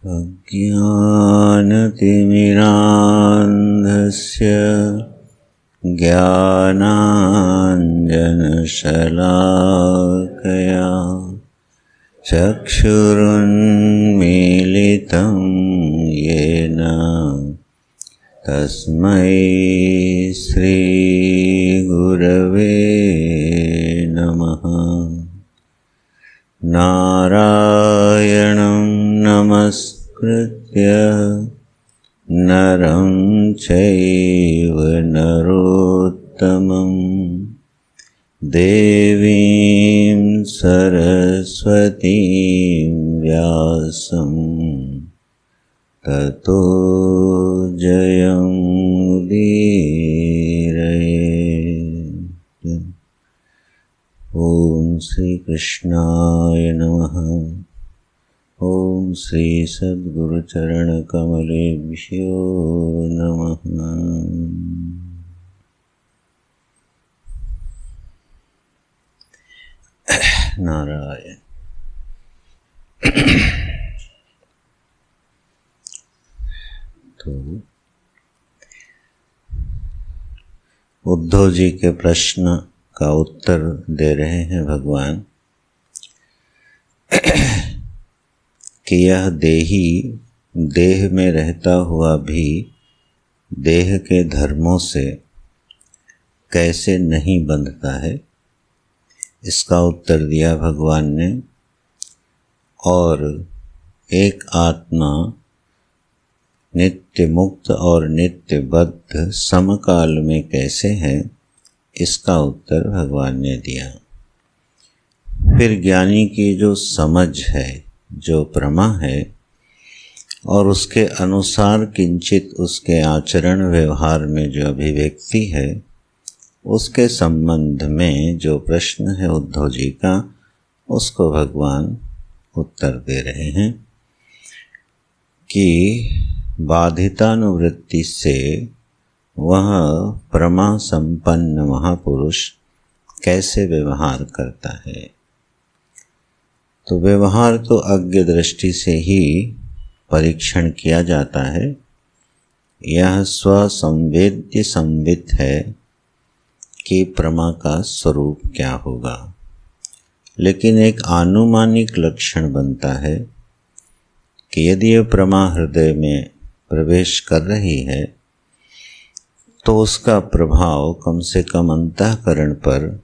अज्ञानतिमिरान्धस्य ज्ञानाञ्जनशलाकया चक्षुरुन्मीलितं येन तस्मै श्रीगुरवे नमः। नारायणं नमस्कृत्य नरं चैव नरोत्तमं देवीं सरस्वतीं व्यासं ततो जयमुदीरये। ओम श्री कृष्णाय नमः। ओम श्री सद्गुरु चरण कमलेभ्यो नमः। नारायण। तो उद्धव जी के प्रश्न का उत्तर दे रहे हैं भगवान कि यह देही देह में रहता हुआ भी देह के धर्मों से कैसे नहीं बंधता है। इसका उत्तर दिया भगवान ने। और एक आत्मा नित्य मुक्त और नित्य बद्ध समकाल में कैसे है, इसका उत्तर भगवान ने दिया। फिर ज्ञानी की जो समझ है, जो प्रमा है, और उसके अनुसार किंचित उसके आचरण व्यवहार में जो अभिव्यक्ति है, उसके संबंध में जो प्रश्न है उद्धव जी का, उसको भगवान उत्तर दे रहे हैं कि बाधितानुवृत्ति से वह प्रमा संपन्न महापुरुष कैसे व्यवहार करता है। तो व्यवहार तो अज्ञ दृष्टि से ही परीक्षण किया जाता है। यह स्वसंवेद्य संवित है कि प्रमा का स्वरूप क्या होगा। लेकिन एक आनुमानिक लक्षण बनता है कि यदि यह प्रमा हृदय में प्रवेश कर रही है तो उसका प्रभाव कम से कम अंतःकरण पर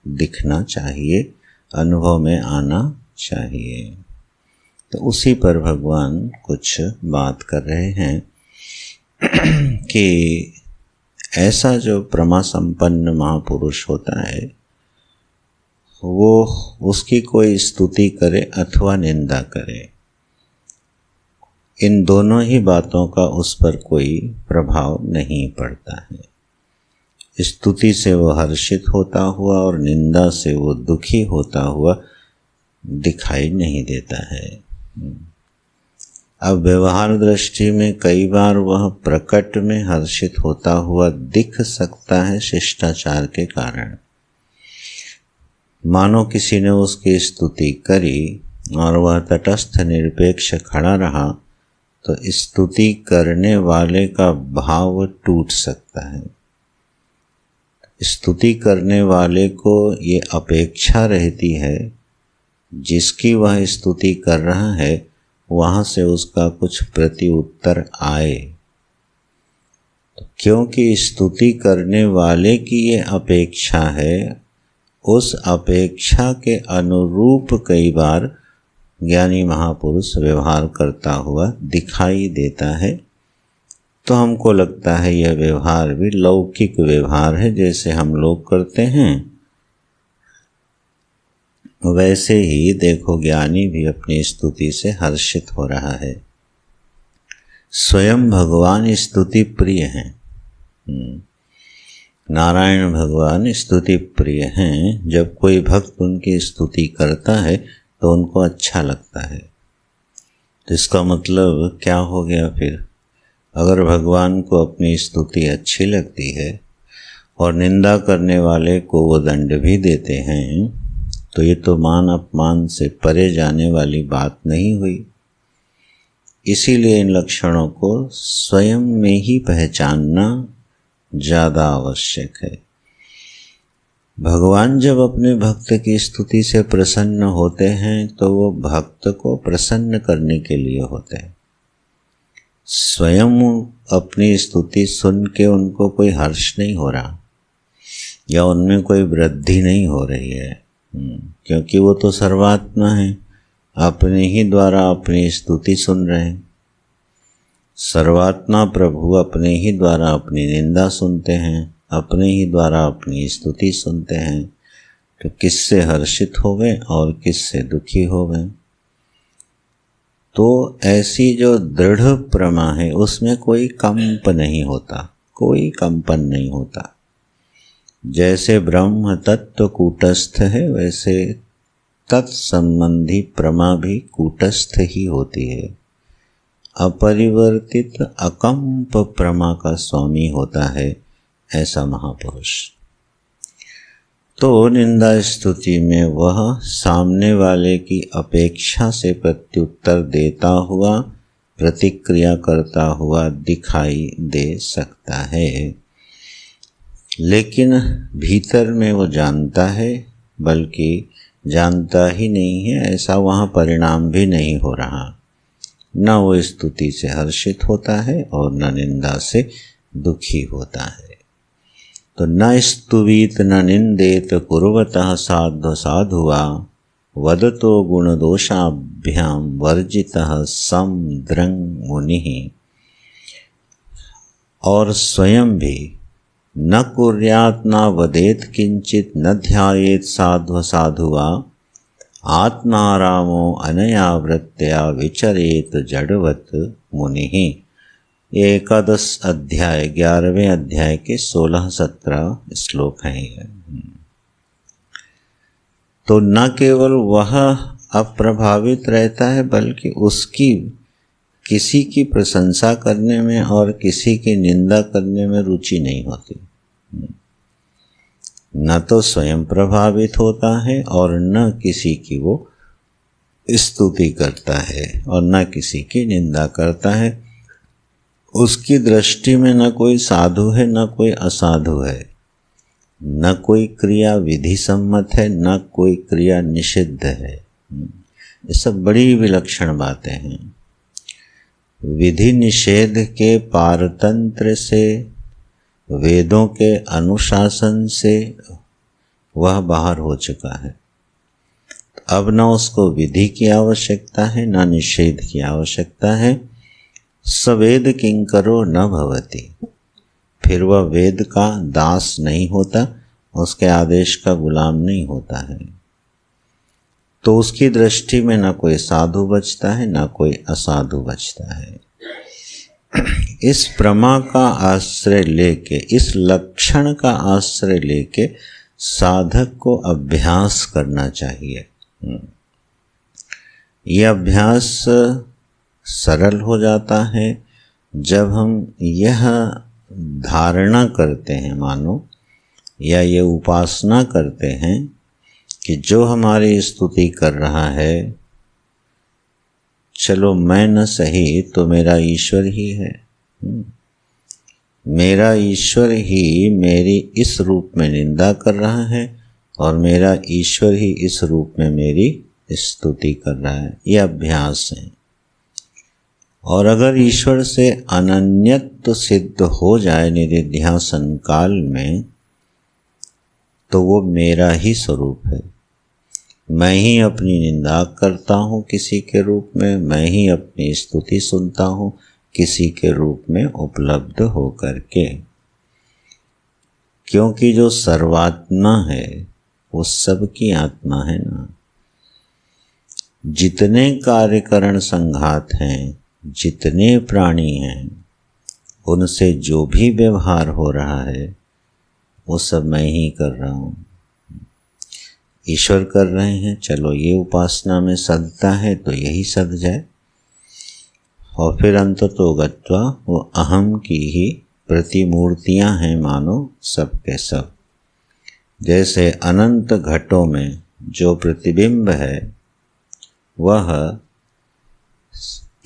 दिखना चाहिए, अनुभव में आना चाहिए। तो उसी पर भगवान कुछ बात कर रहे हैं कि ऐसा जो प्रमा संपन्न महापुरुष होता है, वो उसकी कोई स्तुति करे अथवा निंदा करे, इन दोनों ही बातों का उस पर कोई प्रभाव नहीं पड़ता है। स्तुति से वो हर्षित होता हुआ और निंदा से वो दुखी होता हुआ दिखाई नहीं देता है। अब व्यवहार दृष्टि में कई बार वह प्रकट में हर्षित होता हुआ दिख सकता है शिष्टाचार के कारण। मानो किसी ने उसकी स्तुति करी और वह तटस्थ निरपेक्ष खड़ा रहा तो स्तुति करने वाले का भाव टूट सकता है। स्तुति करने वाले को ये अपेक्षा रहती है जिसकी वह स्तुति कर रहा है वहाँ से उसका कुछ प्रति उत्तर आए। क्योंकि स्तुति करने वाले की ये अपेक्षा है, उस अपेक्षा के अनुरूप कई बार ज्ञानी महापुरुष व्यवहार करता हुआ दिखाई देता है। तो हमको लगता है यह व्यवहार भी लौकिक व्यवहार है, जैसे हम लोग करते हैं वैसे ही देखो ज्ञानी भी अपनी स्तुति से हर्षित हो रहा है। स्वयं भगवान स्तुति प्रिय हैं। नारायण भगवान स्तुति प्रिय हैं। जब कोई भक्त उनकी स्तुति करता है तो उनको अच्छा लगता है। तो इसका मतलब क्या हो गया फिर? अगर भगवान को अपनी स्तुति अच्छी लगती है और निंदा करने वाले को वो दंड भी देते हैं, तो ये तो मान अपमान से परे जाने वाली बात नहीं हुई। इसीलिए इन लक्षणों को स्वयं में ही पहचानना ज़्यादा आवश्यक है। भगवान जब अपने भक्त की स्तुति से प्रसन्न होते हैं तो वो भक्त को प्रसन्न करने के लिए होते हैं। स्वयं अपनी स्तुति सुन के उनको कोई हर्ष नहीं हो रहा या उनमें कोई वृद्धि नहीं हो रही है, क्योंकि वो तो सर्वात्मा है, अपने ही द्वारा अपनी स्तुति सुन रहे हैं। सर्वात्मा प्रभु अपने ही द्वारा अपनी निंदा सुनते हैं, अपने ही द्वारा अपनी स्तुति सुनते हैं, तो किससे हर्षित हो गए और किससे दुखी हो गए। तो ऐसी जो दृढ़ प्रमा है उसमें कोई कंप नहीं होता, कोई कंपन नहीं होता। जैसे ब्रह्म तत्व कूटस्थ है वैसे तत्संबंधी प्रमा भी कूटस्थ ही होती है। अपरिवर्तित अकंप प्रमा का स्वामी होता है ऐसा महापुरुष। तो निंदा स्तुति में वह सामने वाले की अपेक्षा से प्रत्युत्तर देता हुआ, प्रतिक्रिया करता हुआ दिखाई दे सकता है, लेकिन भीतर में वो जानता है, बल्कि जानता ही नहीं है, ऐसा वहाँ परिणाम भी नहीं हो रहा। न वो स्तुति से हर्षित होता है और न निंदा से दुखी होता है। तो न स्तुवीत न निंदेत कुर्वतः साधु साधुआ वदतो गुणदोषाभ्याम वर्जितः सम द्रंग मुनिः। और स्वयं भी न कुर्यात् न वदेत किंचित न ध्यायेत साध्व साधुआ आत्मारामो अनया वृत्त्या विचरेत जड़वत मुनिः। ये एकादश अध्याय 11वें अध्याय के 16-17 श्लोक हैं। तो न केवल वह अप्रभावित रहता है बल्कि उसकी किसी की प्रशंसा करने में और किसी की निंदा करने में रुचि नहीं होती। न तो स्वयं प्रभावित होता है और न किसी की वो स्तुति करता है और न किसी की निंदा करता है। उसकी दृष्टि में न कोई साधु है न कोई असाधु है, न कोई क्रिया विधि सम्मत है न कोई क्रिया निषिद्ध है। ये सब बड़ी विलक्षण बातें हैं। विधि निषेध के पारतंत्र से, वेदों के अनुशासन से वह बाहर हो चुका है। अब न उसको विधि की आवश्यकता है न निषेध की आवश्यकता है। सवेद किंकरो न भवति, फिर वह वेद का दास नहीं होता, उसके आदेश का गुलाम नहीं होता है। तो उसकी दृष्टि में न कोई साधु बचता है न कोई असाधु बचता है। इस प्रमा का आश्रय लेके, इस लक्षण का आश्रय लेके साधक को अभ्यास करना चाहिए। यह अभ्यास सरल हो जाता है जब हम यह धारणा करते हैं, मानो या ये उपासना करते हैं कि जो हमारी स्तुति कर रहा है, चलो मैं न सही तो मेरा ईश्वर ही है। मेरा ईश्वर ही मेरी इस रूप में निंदा कर रहा है और मेरा ईश्वर ही इस रूप में मेरी स्तुति कर रहा है। यह अभ्यास है। और अगर ईश्वर से अनन्यत्व सिद्ध हो जाए निधिध्यासन काल में, तो वो मेरा ही स्वरूप है। मैं ही अपनी निंदा करता हूँ किसी के रूप में, मैं ही अपनी स्तुति सुनता हूँ किसी के रूप में उपलब्ध हो करके। क्योंकि जो सर्वात्मा है वो सबकी आत्मा है ना। जितने कार्यकरण संघात हैं, जितने प्राणी हैं, उनसे जो भी व्यवहार हो रहा है वो सब मैं ही कर रहा हूँ। ईश्वर कर रहे हैं, चलो ये उपासना में सदता है तो यही सद जाए। और फिर अंततो गत्वा वो अहम की ही प्रतिमूर्तियां हैं, मानो सब के सब। जैसे अनंत घटों में जो प्रतिबिंब है वह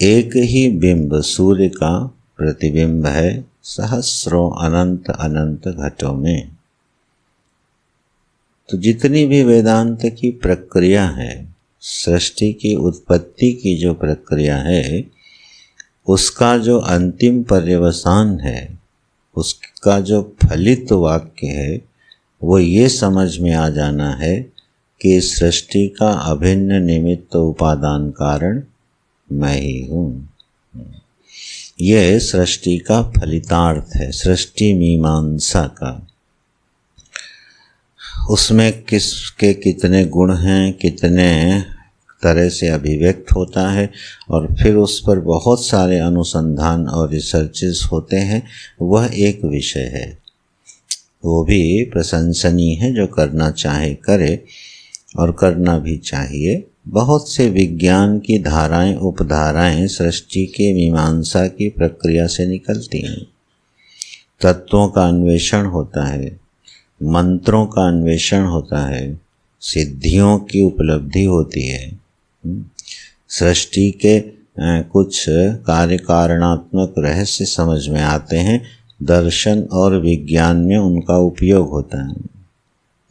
एक ही बिंब सूर्य का प्रतिबिंब है सहस्रों अनंत अनंत घटों में। तो जितनी भी वेदांत की प्रक्रिया है, सृष्टि की उत्पत्ति की जो प्रक्रिया है, उसका जो अंतिम पर्यवसान है, उसका जो फलित वाक्य है, वो ये समझ में आ जाना है कि सृष्टि का अभिन्न निमित्त उपादान कारण मैं ही हूँ। यह सृष्टि का फलितार्थ है, सृष्टि मीमांसा का। उसमें किसके कितने गुण हैं, कितने तरह से अभिव्यक्त होता है, और फिर उस पर बहुत सारे अनुसंधान और रिसर्चेस होते हैं, वह एक विषय है। वो भी प्रशंसनीय है, जो करना चाहे करे और करना भी चाहिए। बहुत से विज्ञान की धाराएं उपधाराएं सृष्टि के मीमांसा की प्रक्रिया से निकलती हैं। तत्वों का अन्वेषण होता है, मंत्रों का अन्वेषण होता है, सिद्धियों की उपलब्धि होती है, सृष्टि के कुछ कार्य कारणात्मक रहस्य समझ में आते हैं, दर्शन और विज्ञान में उनका उपयोग होता है।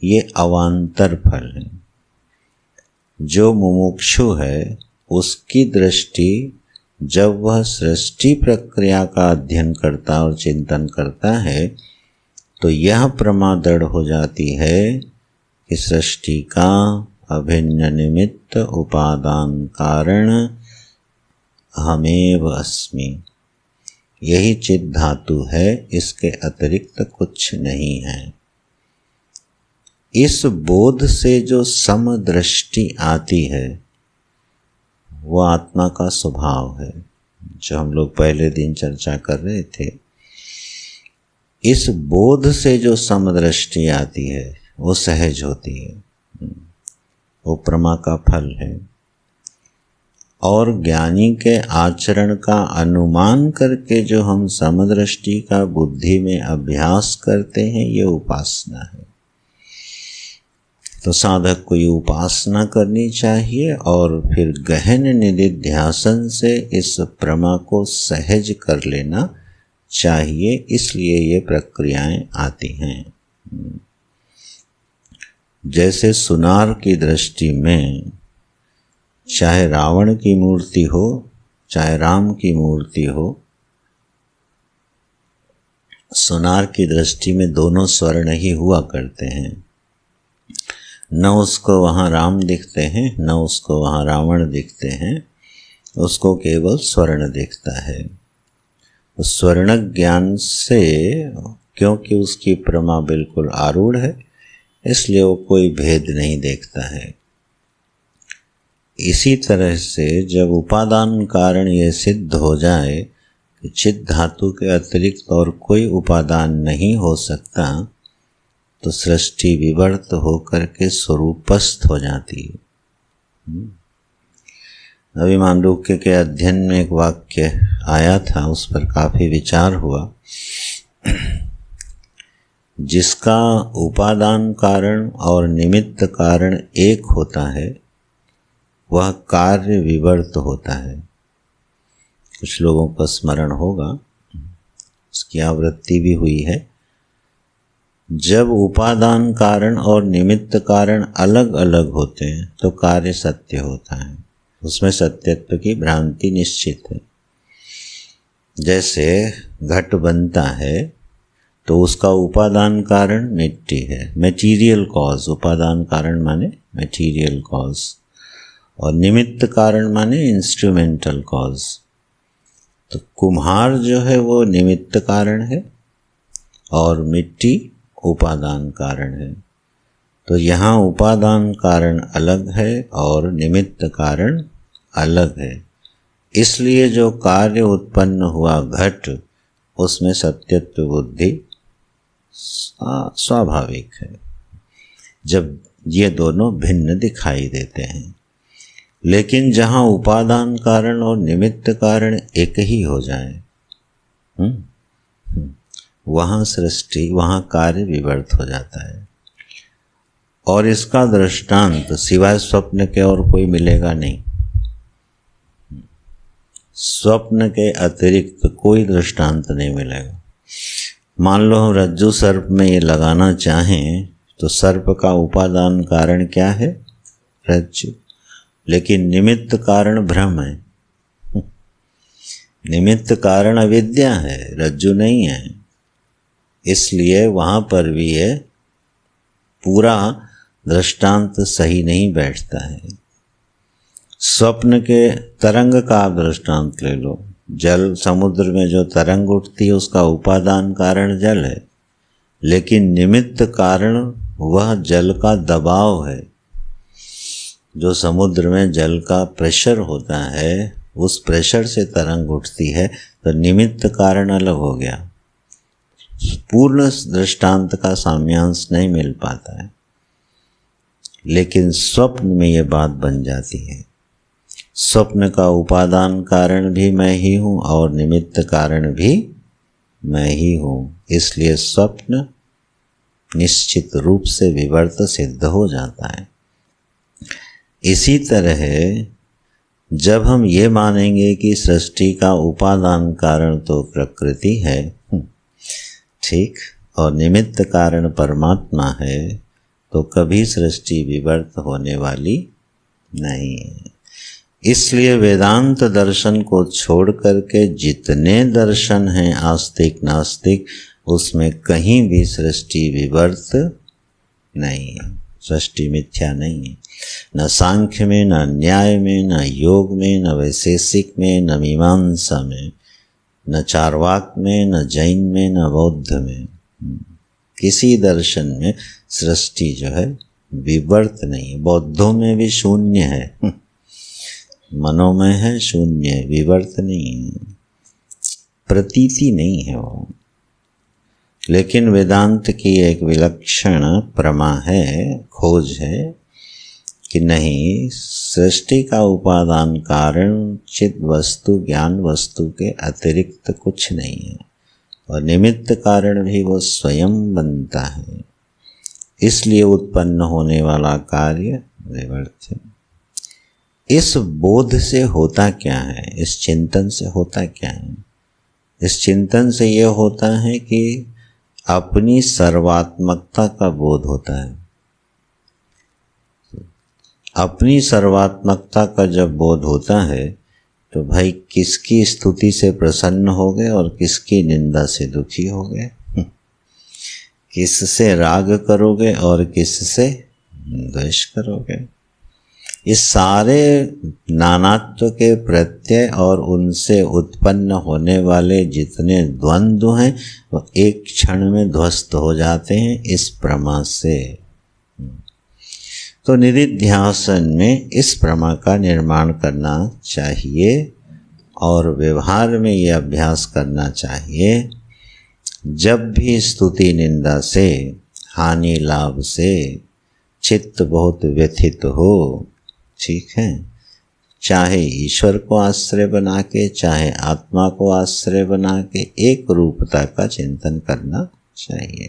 ये अवान्तर फल है। जो मुमुक्षु है, उसकी दृष्टि जब वह सृष्टि प्रक्रिया का अध्ययन करता और चिंतन करता है, तो यह प्रमा दृढ़ हो जाती है कि सृष्टि का अभिन्न निमित्त उपादान कारण अहमेव अस्मि। यही चित धातु है, इसके अतिरिक्त कुछ नहीं है। इस बोध से जो समदृष्टि आती है, वो आत्मा का स्वभाव है, जो हम लोग पहले दिन चर्चा कर रहे थे। इस बोध से जो समदृष्टि आती है, वो सहज होती है, वो प्रमा का फल है। और ज्ञानी के आचरण का अनुमान करके जो हम समदृष्टि का बुद्धि में अभ्यास करते हैं, ये उपासना है। तो साधक को ये उपासना करनी चाहिए और फिर गहन निधिध्यासन से इस प्रमा को सहज कर लेना चाहिए। इसलिए ये प्रक्रियाएं आती हैं। जैसे सुनार की दृष्टि में चाहे रावण की मूर्ति हो, चाहे राम की मूर्ति हो, सुनार की दृष्टि में दोनों स्वर्ण ही हुआ करते हैं। न उसको वहाँ राम दिखते हैं, न उसको वहाँ रावण दिखते हैं, उसको केवल स्वर्ण दिखता है। उस स्वर्ण ज्ञान से, क्योंकि उसकी प्रमा बिल्कुल आरूढ़ है, इसलिए वो कोई भेद नहीं देखता है। इसी तरह से जब उपादान कारण ये सिद्ध हो जाए कि चित धातु के अतिरिक्त और कोई उपादान नहीं हो सकता, तो सृष्टि विवर्त होकर के स्वरूपस्थ हो जाती है। अभी मांडूक्य के अध्ययन में एक वाक्य आया था, उस पर काफी विचार हुआ। जिसका उपादान कारण और निमित्त कारण एक होता है, वह कार्य विवर्त होता है। कुछ लोगों का स्मरण होगा, उसकी आवृत्ति भी हुई है। जब उपादान कारण और निमित्त कारण अलग अलग होते हैं, तो कार्य सत्य होता है, उसमें सत्यत्व की भ्रांति निश्चित है। जैसे घट बनता है, तो उसका उपादान कारण मिट्टी है, मटेरियल कॉज। उपादान कारण माने मटेरियल कॉज, और निमित्त कारण माने इंस्ट्रूमेंटल कॉज। तो कुम्हार जो है वो निमित्त कारण है और मिट्टी उपादान कारण है। तो यहाँ उपादान कारण अलग है और निमित्त कारण अलग है। इसलिए जो कार्य उत्पन्न हुआ घट, उसमें सत्यत्व बुद्धि स्वाभाविक है, जब ये दोनों भिन्न दिखाई देते हैं। लेकिन जहाँ उपादान कारण और निमित्त कारण एक ही हो जाए, वहाँ सृष्टि, वहाँ कार्य विवर्त हो जाता है। और इसका दृष्टांत सिवाय स्वप्न के और कोई मिलेगा नहीं। स्वप्न के अतिरिक्त कोई दृष्टांत नहीं मिलेगा। मान लो हम रज्जु सर्प में ये लगाना चाहें तो सर्प का उपादान कारण क्या है? रज्जु। लेकिन निमित्त कारण भ्रम है, निमित्त कारण अविद्या है, रज्जु नहीं है। इसलिए वहाँ पर भी ये पूरा दृष्टांत सही नहीं बैठता है। स्वप्न के तरंग का आप दृष्टांत ले लो। जल, समुद्र में जो तरंग उठती है उसका उपादान कारण जल है, लेकिन निमित्त कारण वह जल का दबाव है। जो समुद्र में जल का प्रेशर होता है, उस प्रेशर से तरंग उठती है, तो निमित्त कारण अलग हो गया। पूर्ण दृष्टांत का साम्यांश नहीं मिल पाता है, लेकिन स्वप्न में ये बात बन जाती है। स्वप्न का उपादान कारण भी मैं ही हूँ और निमित्त कारण भी मैं ही हूँ, इसलिए स्वप्न निश्चित रूप से विवर्त सिद्ध हो जाता है। इसी तरह जब हम ये मानेंगे कि सृष्टि का उपादान कारण तो प्रकृति है, ठीक, और निमित्त कारण परमात्मा है, तो कभी सृष्टि विवर्त होने वाली नहीं है। इसलिए वेदांत दर्शन को छोड़ करके जितने दर्शन हैं आस्तिक नास्तिक, उसमें कहीं भी सृष्टि विवर्त नहीं है, सृष्टि मिथ्या नहीं है। न सांख्य में, न न्याय में, न योग में, न वैशेषिक में, न मीमांसा में, न चार्वाक में, न जैन में, न बौद्ध में, किसी दर्शन में सृष्टि जो है विवर्त नहीं है। बौद्धों में भी शून्य है, मनोमय है, शून्य है, विवर्त नहीं है, प्रतीति नहीं है वो। लेकिन वेदांत की एक विलक्षण प्रमा है, खोज है कि नहीं, सृष्टि का उपादान कारण चित वस्तु, ज्ञान वस्तु के अतिरिक्त कुछ नहीं है, और निमित्त कारण भी वो स्वयं बनता है। इसलिए उत्पन्न होने वाला कार्य विवर्त है। इस बोध से होता क्या है, इस चिंतन से होता क्या है? इस चिंतन से यह होता है कि अपनी सर्वात्मकता का बोध होता है। अपनी सर्वात्मकता का जब बोध होता है तो भाई किसकी स्तुति से प्रसन्न हो गए और किसकी निंदा से दुखी हो गए, किससे राग करोगे और किससे द्वेष करोगे। इस सारे नानात्व के प्रत्यय और उनसे उत्पन्न होने वाले जितने द्वंद्व हैं वो एक क्षण में ध्वस्त हो जाते हैं इस प्रमा से। तो निधिध्यासन में इस प्रमा का निर्माण करना चाहिए और व्यवहार में ये अभ्यास करना चाहिए। जब भी स्तुति निंदा से, हानि लाभ से चित्त बहुत व्यथित हो, ठीक है, चाहे ईश्वर को आश्रय बना के, चाहे आत्मा को आश्रय बना के एक रूपता का चिंतन करना चाहिए,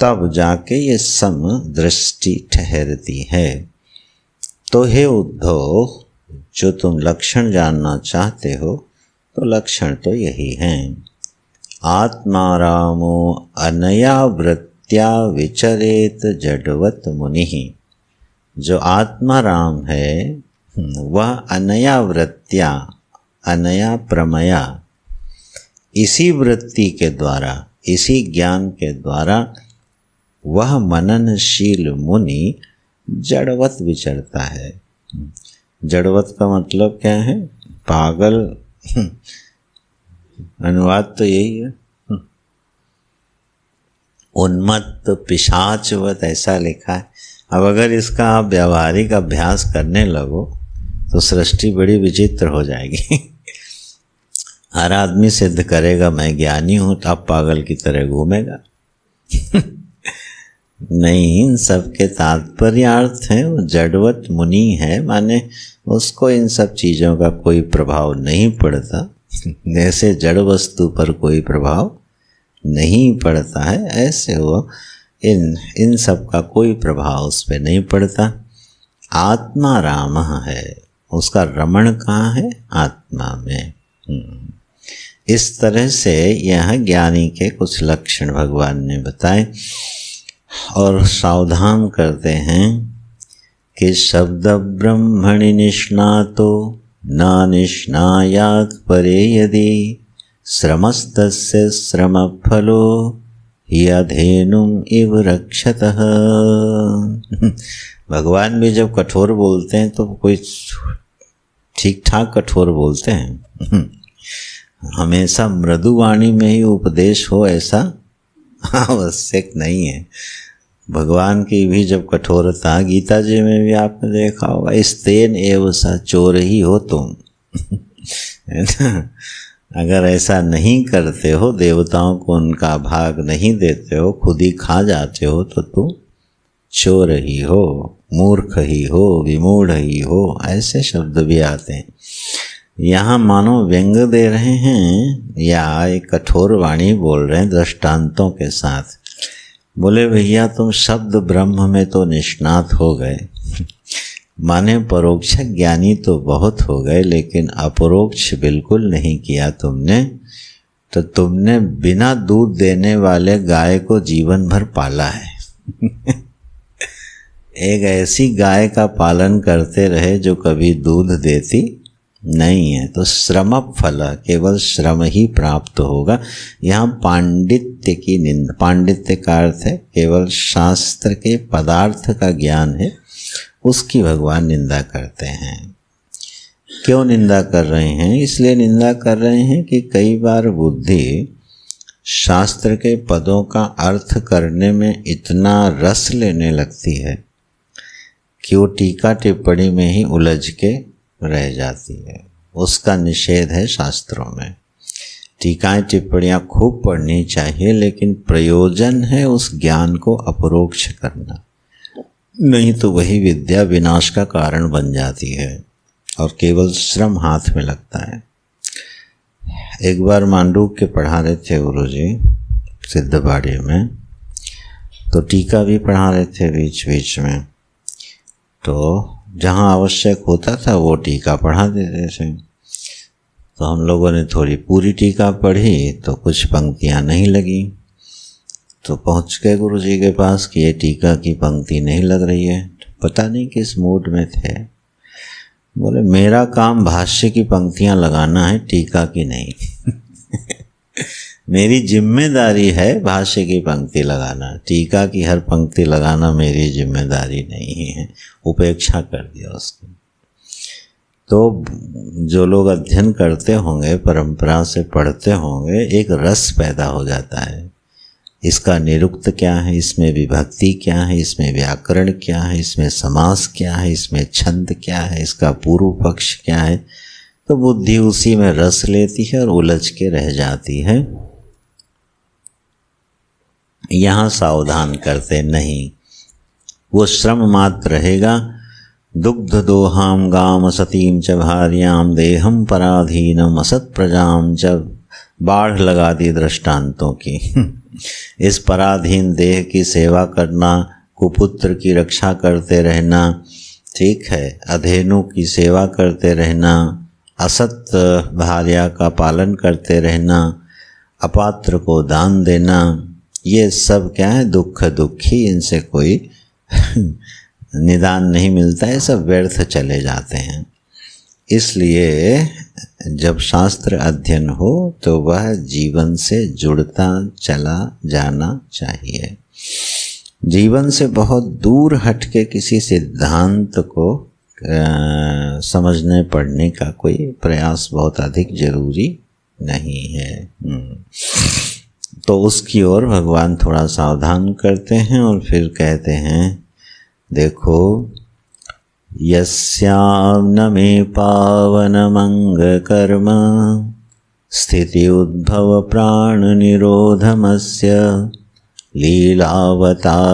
तब जाके ये सम दृष्टि ठहरती है। तो हे उद्धव, जो तुम लक्षण जानना चाहते हो तो लक्षण तो यही हैं। आत्मारामो अनया वृत्त्या विचरेत जडवत मुनिः। जो आत्माराम है वह अनया वृत्त्या, अनया प्रमया, इसी वृत्ति के द्वारा, इसी ज्ञान के द्वारा वह मननशील मुनि जड़वत विचरता है। जड़वत का मतलब क्या है? पागल। अनुवाद तो यही है, उन्मत्त पिशाचवत ऐसा लिखा है। अब अगर इसका आप व्यावहारिक अभ्यास करने लगो तो सृष्टि बड़ी विचित्र हो जाएगी। हर आदमी सिद्ध करेगा मैं ज्ञानी हूँ, तो आप पागल की तरह घूमेगा। नहीं, इन सब के तात्पर्यार्थ हैं, वो जड़वत मुनि है, माने उसको इन सब चीज़ों का कोई प्रभाव नहीं पड़ता। जैसे जड़ वस्तु पर कोई प्रभाव नहीं पड़ता है, ऐसे वो इन सब का कोई प्रभाव उस पर नहीं पड़ता। आत्मा राम है, उसका रमण कहाँ है? आत्मा में। इस तरह से यह ज्ञानी के कुछ लक्षण भगवान ने बताए और सावधान करते हैं कि शब्द ब्रह्मणि निष्णातो न निष्णायात् परे यदि श्रमस्तस्य श्रमफलो हि अधेनुम इव रक्षतः। भगवान भी जब कठोर बोलते हैं तो कोई ठीक ठाक कठोर बोलते हैं। हमेशा मृदु वाणी में ही उपदेश हो ऐसा आवश्यक नहीं है। भगवान की भी जब कठोरता, गीता जी में भी आपने देखा होगा, स्तेन एव सा चोर ही हो तुम। है ना? अगर ऐसा नहीं करते हो, देवताओं को उनका भाग नहीं देते हो, खुद ही खा जाते हो, तो तुम चोर ही हो, मूर्ख ही हो, विमूढ़ ही हो, ऐसे शब्द भी आते हैं। यहाँ मानो व्यंग दे रहे हैं या एक कठोर वाणी बोल रहे हैं दृष्टांतों के साथ। बोले भैया तुम शब्द ब्रह्म में तो निष्णात हो गए, माने परोक्ष ज्ञानी तो बहुत हो गए, लेकिन अपरोक्ष बिल्कुल नहीं किया तुमने। तो तुमने बिना दूध देने वाले गाय को जीवन भर पाला है। एक ऐसी गाय का पालन करते रहे जो कभी दूध देती नहीं है, तो श्रम फल, केवल श्रम ही प्राप्त होगा। यहाँ पांडित्य की निंदा, पांडित्य का अर्थ है केवल शास्त्र के पदार्थ का ज्ञान है, उसकी भगवान निंदा करते हैं। क्यों निंदा कर रहे हैं? इसलिए निंदा कर रहे हैं कि कई बार बुद्धि शास्त्र के पदों का अर्थ करने में इतना रस लेने लगती है कि वो टीका टिप्पणी में ही उलझ के रह जाती है। उसका निषेध है शास्त्रों में। टीकाएं टिप्पणियाँ खूब पढ़नी चाहिए, लेकिन प्रयोजन है उस ज्ञान को अपरोक्ष करना, नहीं तो वही विद्या विनाश का कारण बन जाती है और केवल श्रम हाथ में लगता है। एक बार मांडूक के पढ़ा रहे थे गुरुजी सिद्धबाड़ी में, तो टीका भी पढ़ा रहे थे बीच बीच में, तो जहाँ आवश्यक होता था वो टीका पढ़ा देते थे। तो हम लोगों ने थोड़ी पूरी टीका पढ़ी तो कुछ पंक्तियाँ नहीं लगी, तो पहुँच गए गुरुजी के पास कि ये टीका की पंक्ति नहीं लग रही है। पता नहीं किस मूड में थे। बोले मेरा काम भाष्य की पंक्तियाँ लगाना है, टीका की नहीं। मेरी जिम्मेदारी है भाष्य की पंक्ति लगाना, टीका की हर पंक्ति लगाना मेरी जिम्मेदारी नहीं है। उपेक्षा कर दिया उसकी। तो जो लोग अध्ययन करते होंगे, परंपरा से पढ़ते होंगे, एक रस पैदा हो जाता है। इसका निरुक्त क्या है, इसमें विभक्ति क्या है, इसमें व्याकरण क्या है, इसमें समास क्या है, इसमें छंद क्या है, इसका पूर्व पक्ष क्या है। तो बुद्धि उसी में रस लेती है और उलझ के रह जाती है। यहाँ सावधान करते नहीं, वो श्रम मात्र रहेगा। दुग्ध दोहाम गाम सतीम च भार्याम देहम पराधीनम असत प्रजाम च, बाढ़ लगा दी दृष्टांतों की। इस पराधीन देह की सेवा करना, कुपुत्र की रक्षा करते रहना, ठीक है, अधेनु की सेवा करते रहना, असत भार्या का पालन करते रहना, अपात्र को दान देना, ये सब क्या है? दुख दुखी, इनसे कोई निदान नहीं मिलता है, सब व्यर्थ चले जाते हैं। इसलिए जब शास्त्र अध्ययन हो तो वह जीवन से जुड़ता चला जाना चाहिए। जीवन से बहुत दूर हट के किसी सिद्धांत को समझने पढ़ने का कोई प्रयास बहुत अधिक जरूरी नहीं है। तो उसकी ओर भगवान थोड़ा सावधान करते हैं और फिर कहते हैं, देखो यस्याम न मे पावनमंग कर्म स्थिति उद्भव प्राण निरोधमस्य लीलावतारेप्सित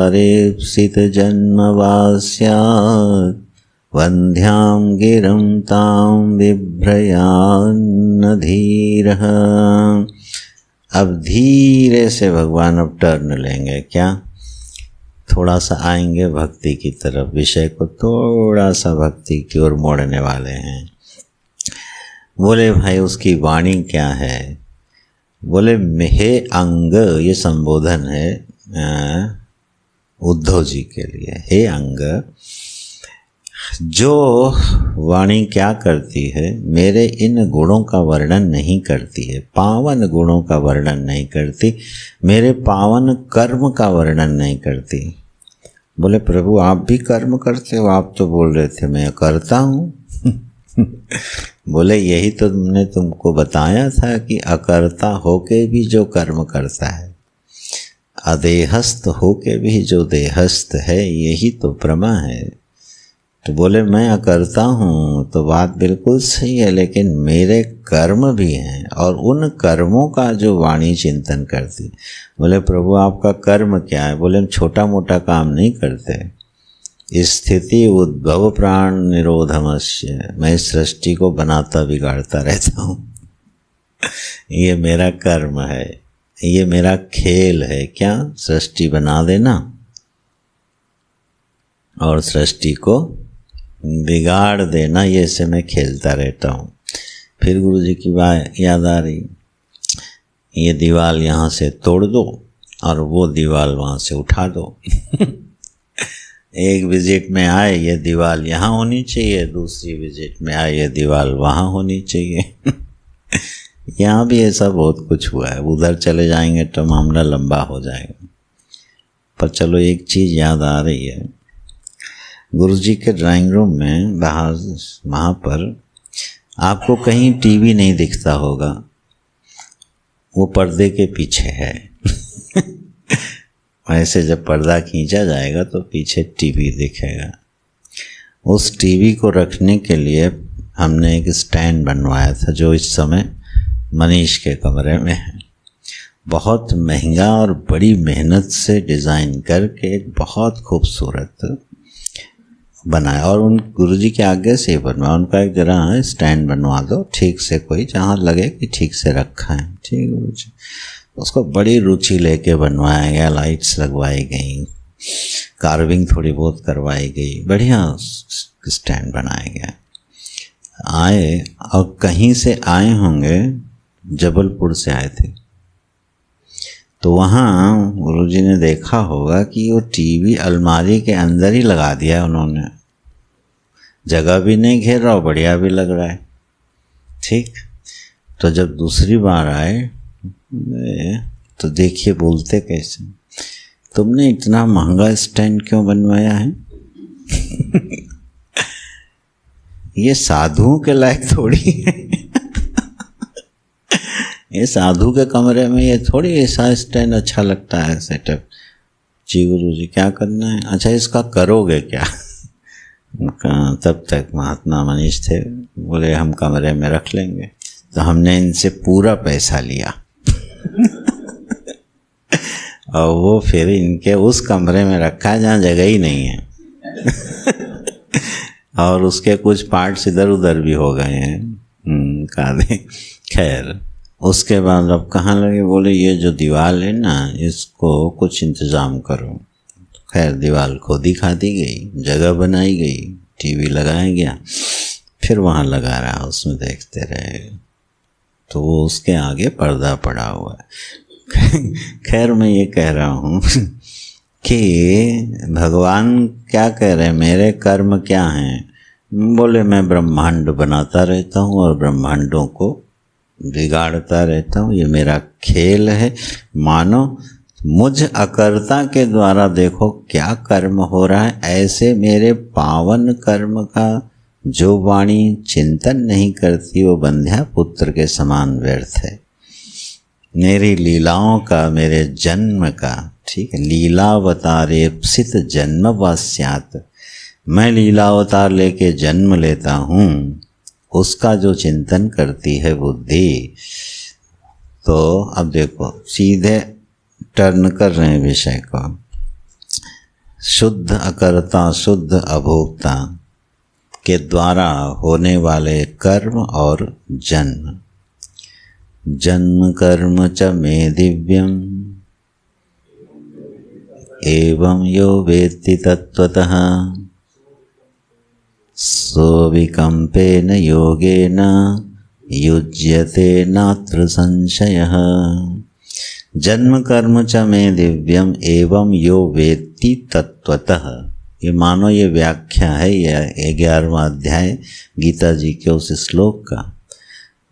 जन्मवास्यात् वन्ध्यां गिरं तां बिभ्रयान्न धीरः। अब धीरे से भगवान अब टर्न लेंगे। क्या? थोड़ा सा आएंगे भक्ति की तरफ, विषय को थोड़ा सा भक्ति की ओर मोड़ने वाले हैं। बोले भाई उसकी वाणी क्या है? बोले हे अंग, ये संबोधन है उद्धव जी के लिए। हे अंग, जो वाणी क्या करती है, मेरे इन गुणों का वर्णन नहीं करती है, पावन गुणों का वर्णन नहीं करती, मेरे पावन कर्म का वर्णन नहीं करती। बोले प्रभु आप भी कर्म करते हो? आप तो बोल रहे थे मैं करता हूँ। बोले यही तो हमने तुमको बताया था कि अकर्ता होके भी जो कर्म करता है, अदेहस्थ होके भी जो देहस्थ है, यही तो प्रमा है। तो बोले मैं अकर्ता हूँ, तो बात बिल्कुल सही है, लेकिन मेरे कर्म भी हैं और उन कर्मों का जो वाणी चिंतन करती। बोले प्रभु आपका कर्म क्या है? बोले हम छोटा मोटा काम नहीं करते। स्थिति उद्भव प्राण निरोधमस्य, मैं सृष्टि को बनाता बिगाड़ता रहता हूँ। ये मेरा कर्म है, ये मेरा खेल है। क्या? सृष्टि बना देना और सृष्टि को बिगाड़ देना, ये से मैं खेलता रहता हूँ। फिर गुरु जी की बात याद आ रही, ये दीवार यहाँ से तोड़ दो और वो दीवार वहाँ से उठा दो। एक विजिट में आए ये दीवार यहाँ होनी चाहिए, दूसरी विजिट में आए ये दीवार वहाँ होनी चाहिए। यहाँ भी ऐसा बहुत कुछ हुआ है। उधर चले जाएंगे तो मामला लंबा हो जाएगा। पर चलो एक चीज़ याद आ रही है, गुरुजी के ड्राइंग रूम में बाहर वहाँ पर आपको कहीं टीवी नहीं दिखता होगा, वो पर्दे के पीछे है। ऐसे जब पर्दा खींचा जाएगा तो पीछे टीवी दिखेगा। उस टीवी को रखने के लिए हमने एक स्टैंड बनवाया था, जो इस समय मनीष के कमरे में है। बहुत महंगा और बड़ी मेहनत से डिज़ाइन करके एक बहुत खूबसूरत बनाया, और उन गुरुजी के आगे से बनवाया। उनका एक जरा स्टैंड बनवा दो ठीक से, कोई जहाँ लगे कि ठीक से रखा है। ठीक गुरुजी, उसको बड़ी रुचि लेके बनवाया गया, लाइट्स लगवाई गई, कार्विंग थोड़ी बहुत करवाई गई, बढ़िया स्टैंड बनाया गया। आए और कहीं से आए होंगे, जबलपुर से आए थे, तो वहाँ गुरुजी ने देखा होगा कि वो टीवी अलमारी के अंदर ही लगा दिया उन्होंने, जगह भी नहीं घेर रहा, बढ़िया भी लग रहा है। ठीक, तो जब दूसरी बार आए तो देखिए बोलते कैसे, तुमने इतना महंगा स्टैंड क्यों बनवाया है? ये साधुओं के लायक थोड़ी है। ये साधु के कमरे में ये थोड़ी ऐसा स्टैंड अच्छा लगता है सेटअप। जी गुरु जी क्या करना है? अच्छा इसका करोगे क्या? तब तक महात्मा मनीष थे, बोले हम कमरे में रख लेंगे। तो हमने इनसे पूरा पैसा लिया और वो फिर इनके उस कमरे में रखा है जहाँ जगह ही नहीं है। और उसके कुछ पार्ट्स इधर उधर भी हो गए हैं कादे। खैर उसके बाद अब कहाँ लगे, बोले ये जो दीवार है ना, इसको कुछ इंतज़ाम करो। खैर दीवार को दिखा दी गई, जगह बनाई गई, टीवी लगाया गया, फिर वहाँ लगा रहा, उसमें देखते रहे। तो वो उसके आगे पर्दा पड़ा हुआ है। खैर मैं ये कह रहा हूँ कि भगवान क्या कह रहे हैं, मेरे कर्म क्या हैं? बोले मैं ब्रह्मांड बनाता रहता हूँ और ब्रह्मांडों को बिगाड़ता रहता हूँ, ये मेरा खेल है। मानो मुझ अकर्ता के द्वारा देखो क्या कर्म हो रहा है। ऐसे मेरे पावन कर्म का जो वाणी चिंतन नहीं करती, वो बंध्या पुत्र के समान व्यर्थ है। मेरी लीलाओं का, मेरे जन्म का, ठीक है, लीलावतारेप्सित जन्म वास्यात, मैं लीलावतार लेके जन्म लेता हूँ, उसका जो चिंतन करती है बुद्धि। तो अब देखो सीधे टर्न कर रहे हैं विषय को। शुद्ध अकर्ता, शुद्ध अभोक्ता के द्वारा होने वाले कर्म और जन्म। जन्म कर्म च मे दिव्यम एवं यो वेत्ति तत्त्वतः सोऽविकम्पेन योगेन युज्यते नात्र संशयः। जन्म कर्म च मे दिव्यम एवं यो वेत्ति तत्त्वतः। ये मानो ये व्याख्या है, यह 11वां अध्याय गीता जी के उस श्लोक का।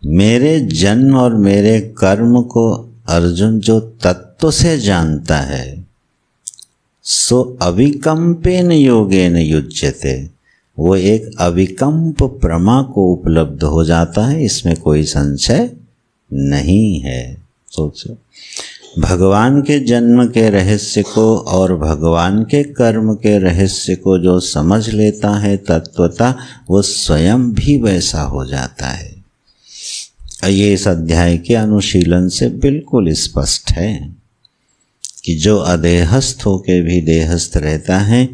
मेरे जन्म और मेरे कर्म को अर्जुन जो तत्व से जानता है, सो अविकम्पेन योगेन युज्यते, वो एक अविकम्प प्रमा को उपलब्ध हो जाता है, इसमें कोई संशय नहीं है। सोचो, भगवान के जन्म के रहस्य को और भगवान के कर्म के रहस्य को जो समझ लेता है तत्वतः, वो स्वयं भी वैसा हो जाता है। ये इस अध्याय के अनुशीलन से बिल्कुल स्पष्ट है कि जो अदेहस्थ होके भी देहस्थ रहता है,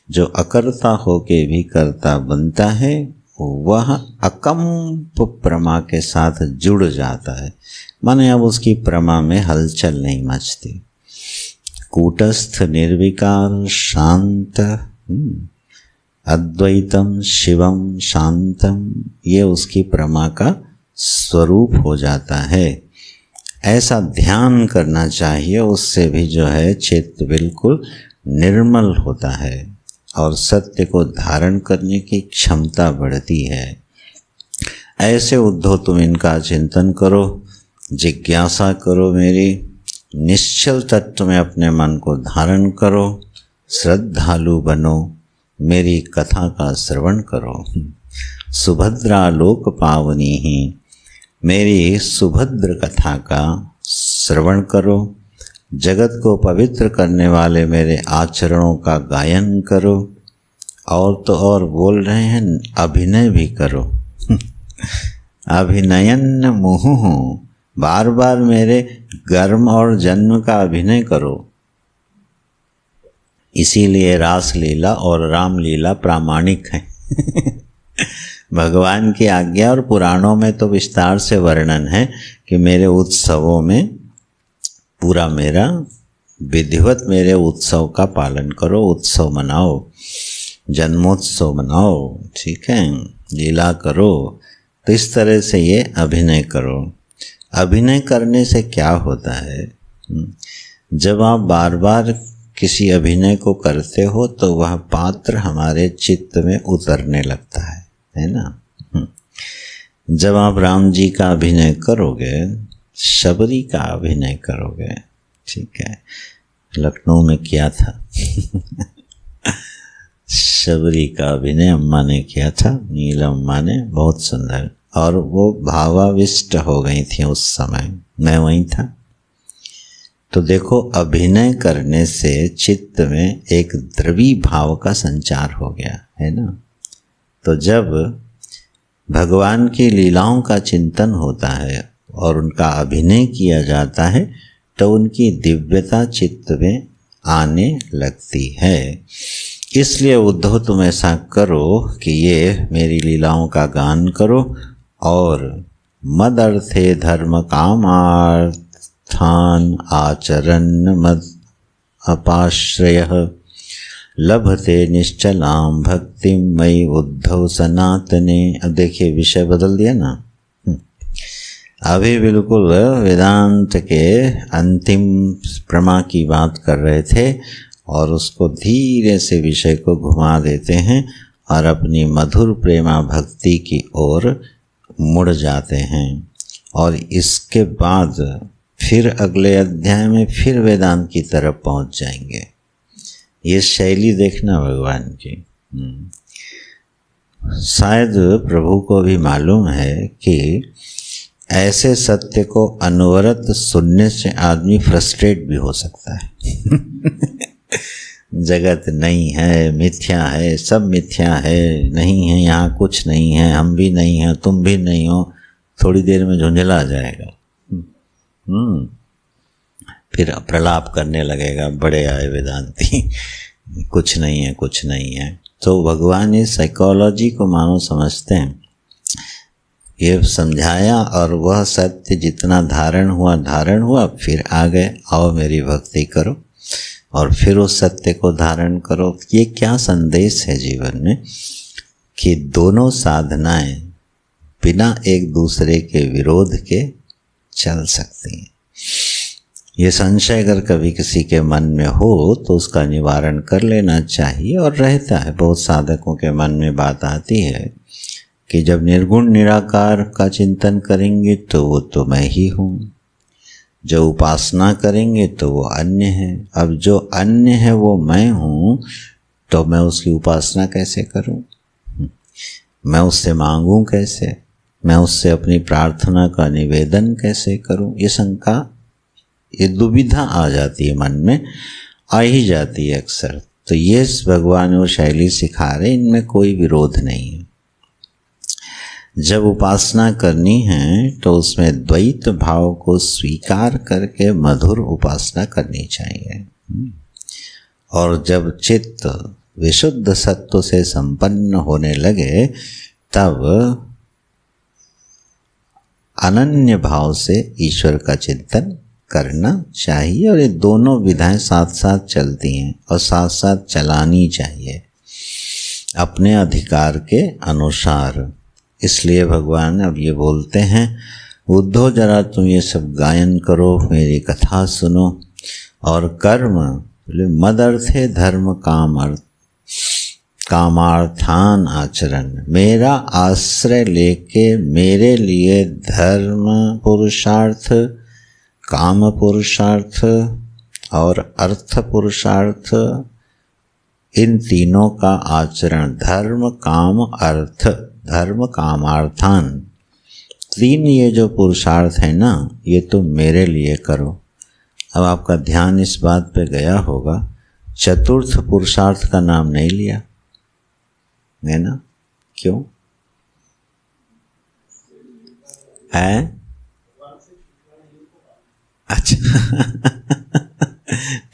जो अकर्ता होके भी कर्ता बनता है, वह अकम्प प्रमा के साथ जुड़ जाता है। माने अब उसकी प्रमा में हलचल नहीं मचती। कूटस्थ निर्विकार शांत अद्वैतम शिवम शांतम, ये उसकी प्रमा का स्वरूप हो जाता है। ऐसा ध्यान करना चाहिए, उससे भी जो है चित्त बिल्कुल निर्मल होता है और सत्य को धारण करने की क्षमता बढ़ती है। ऐसे उद्धव तुम इनका चिंतन करो, जिज्ञासा करो, मेरी निश्चल तत्व में अपने मन को धारण करो, श्रद्धालु बनो, मेरी कथा का श्रवण करो। सुभद्रा लोक पावनी ही, मेरी सुभद्र कथा का श्रवण करो। जगत को पवित्र करने वाले मेरे आचरणों का गायन करो। और तो और बोल रहे हैं, अभिनय भी करो। अभिनयन मुहुः, बार बार मेरे गर्म और जन्म का अभिनय करो। इसीलिए रास लीला और राम लीला प्रामाणिक है। भगवान की आज्ञा और पुराणों में तो विस्तार से वर्णन है कि मेरे उत्सवों में पूरा मेरा विधिवत मेरे उत्सव का पालन करो, उत्सव मनाओ, जन्मोत्सव मनाओ, ठीक है, लीला करो। तो इस तरह से ये अभिनय करो। अभिनय करने से क्या होता है, जब आप बार बार किसी अभिनय को करते हो तो वह पात्र हमारे चित्त में उतरने लगता है ना। जब आप राम जी का अभिनय करोगे, शबरी का अभिनय करोगे, ठीक है, लखनऊ में किया था। शबरी का अभिनय अम्मा ने किया था, नीलम अम्मा ने, बहुत सुंदर, और वो भावाविष्ट हो गई थी उस समय, मैं वहीं था। तो देखो, अभिनय करने से चित्त में एक द्रवी भाव का संचार हो गया है ना। तो जब भगवान की लीलाओं का चिंतन होता है और उनका अभिनय किया जाता है तो उनकी दिव्यता चित्त में आने लगती है। इसलिए उद्धव तुम ऐसा करो कि ये मेरी लीलाओं का गान करो और मदर्थे धर्म कामार्थान आचरन् मद अपाश्रयः लभते निश्चलां भक्तिं मयि उद्धव सनातने। अब देखिए, विषय बदल दिया ना। अभी बिल्कुल वेदांत के अंतिम प्रमा की बात कर रहे थे और उसको धीरे से विषय को घुमा देते हैं और अपनी मधुर प्रेमा भक्ति की ओर मुड़ जाते हैं। और इसके बाद फिर अगले अध्याय में फिर वेदांत की तरफ पहुंच जाएंगे। ये शैली देखना भगवान की। शायद प्रभु को भी मालूम है कि ऐसे सत्य को अनवरत सुनने से आदमी फ्रस्ट्रेट भी हो सकता है। जगत नहीं है, मिथ्या है, सब मिथ्या है, नहीं है, यहाँ कुछ नहीं है, हम भी नहीं हैं, तुम भी नहीं हो, थोड़ी देर में झुंझला जाएगा। फिर प्रलाप करने लगेगा, बड़े आए वेदांती, कुछ नहीं है, कुछ नहीं है। तो भगवान इस साइकोलॉजी को मानो समझते हैं। ये समझाया और वह सत्य जितना धारण हुआ, फिर आ गए, आओ मेरी भक्ति करो। और फिर उस सत्य को धारण करो। ये क्या संदेश है जीवन में कि दोनों साधनाएं बिना एक दूसरे के विरोध के चल सकती हैं। ये संशय अगर कभी किसी के मन में हो तो उसका निवारण कर लेना चाहिए, और रहता है। बहुत साधकों के मन में बात आती है कि जब निर्गुण निराकार का चिंतन करेंगे तो वो तो मैं ही हूँ, जो उपासना करेंगे तो वो अन्य है। अब जो अन्य है वो मैं हूँ, तो मैं उसकी उपासना कैसे करूँ, मैं उससे मांगूँ कैसे, मैं उससे अपनी प्रार्थना का निवेदन कैसे करूँ। ये शंका, ये दुविधा आ जाती है मन में, आ ही जाती है अक्सर। तो ये भगवान वो शैली सिखा रहे, इनमें कोई विरोध नहीं है। जब उपासना करनी है तो उसमें द्वैत भाव को स्वीकार करके मधुर उपासना करनी चाहिए। और जब चित्त विशुद्ध सत्व से संपन्न होने लगे तब अनन्य भाव से ईश्वर का चिंतन करना चाहिए। और ये दोनों विधाएं साथ साथ चलती हैं और साथ साथ चलानी चाहिए अपने अधिकार के अनुसार। इसलिए भगवान अब ये बोलते हैं, उद्धव जरा तुम ये सब गायन करो, मेरी कथा सुनो। और कर्म मदर्थे धर्म कामार्थान आचरण, मेरा आश्रय लेके मेरे लिए धर्म पुरुषार्थ, काम पुरुषार्थ और अर्थ पुरुषार्थ, इन तीनों का आचरण, धर्म काम अर्थ, धर्म कामार्थान, तीन ये जो पुरुषार्थ है ना, ये तुम मेरे लिए करो। अब आपका ध्यान इस बात पे गया होगा, चतुर्थ पुरुषार्थ का नाम नहीं लिया है ना? क्यों है? अच्छा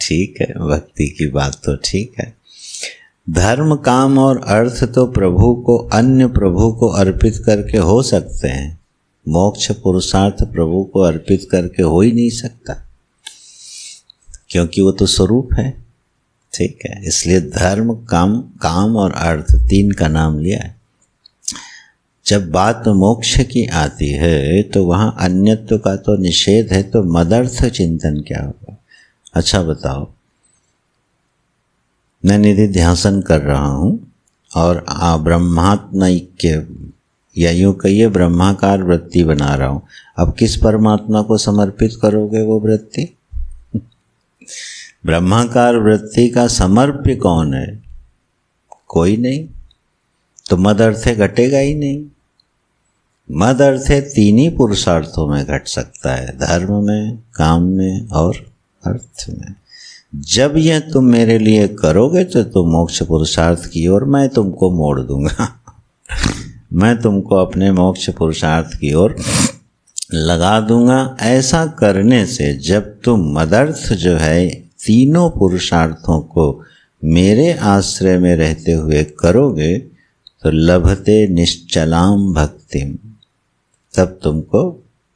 ठीक है, भक्ति की बात तो ठीक है। धर्म काम और अर्थ तो प्रभु को, अन्य प्रभु को अर्पित करके हो सकते हैं। मोक्ष पुरुषार्थ प्रभु को अर्पित करके हो ही नहीं सकता, क्योंकि वो तो स्वरूप है। ठीक है, इसलिए धर्म काम और अर्थ तीन का नाम लिया है। जब बात मोक्ष की आती है तो वहाँ अन्यत्व का तो निषेध है, तो मदर्थ चिंतन क्या होगा? अच्छा बताओ, मैं निधिध्यासन कर रहा हूँ और ब्रह्मात्मैक्य, या यूँ कहिए ब्रह्माकार वृत्ति बना रहा हूँ। अब किस परमात्मा को समर्पित करोगे वो वृत्ति? ब्रह्माकार वृत्ति का समर्प्य कौन है? कोई नहीं, तो मद अर्थे घटेगा ही नहीं। मद अर्थे तीन ही पुरुषार्थों में घट सकता है, धर्म में, काम में और अर्थ में। जब यह तुम मेरे लिए करोगे तो तुम मोक्ष पुरुषार्थ की ओर मैं तुमको मोड़ दूंगा मैं तुमको अपने मोक्ष पुरुषार्थ की ओर लगा दूंगा। ऐसा करने से जब तुम मदर्थ जो है तीनों पुरुषार्थों को मेरे आश्रय में रहते हुए करोगे तो लभते निश्चलाम भक्तिम, तब तुमको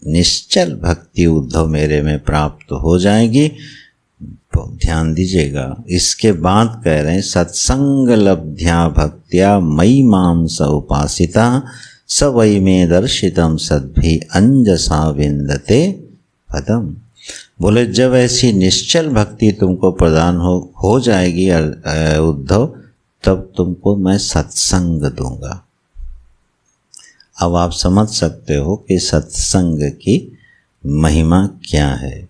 निश्चल भक्ति उद्धव मेरे में प्राप्त हो जाएगी। ध्यान दीजिएगा, इसके बाद कह रहे हैं सत्संग लब्ध्या भक्त्या मयि माम स उपासिता स वै मे दर्शितम सद्भि अंजसा विंदते पदम। बोले जब ऐसी निश्चल भक्ति तुमको प्रदान हो जाएगी उद्धव, तब तुमको मैं सत्संग दूंगा। अब आप समझ सकते हो कि सत्संग की महिमा क्या है।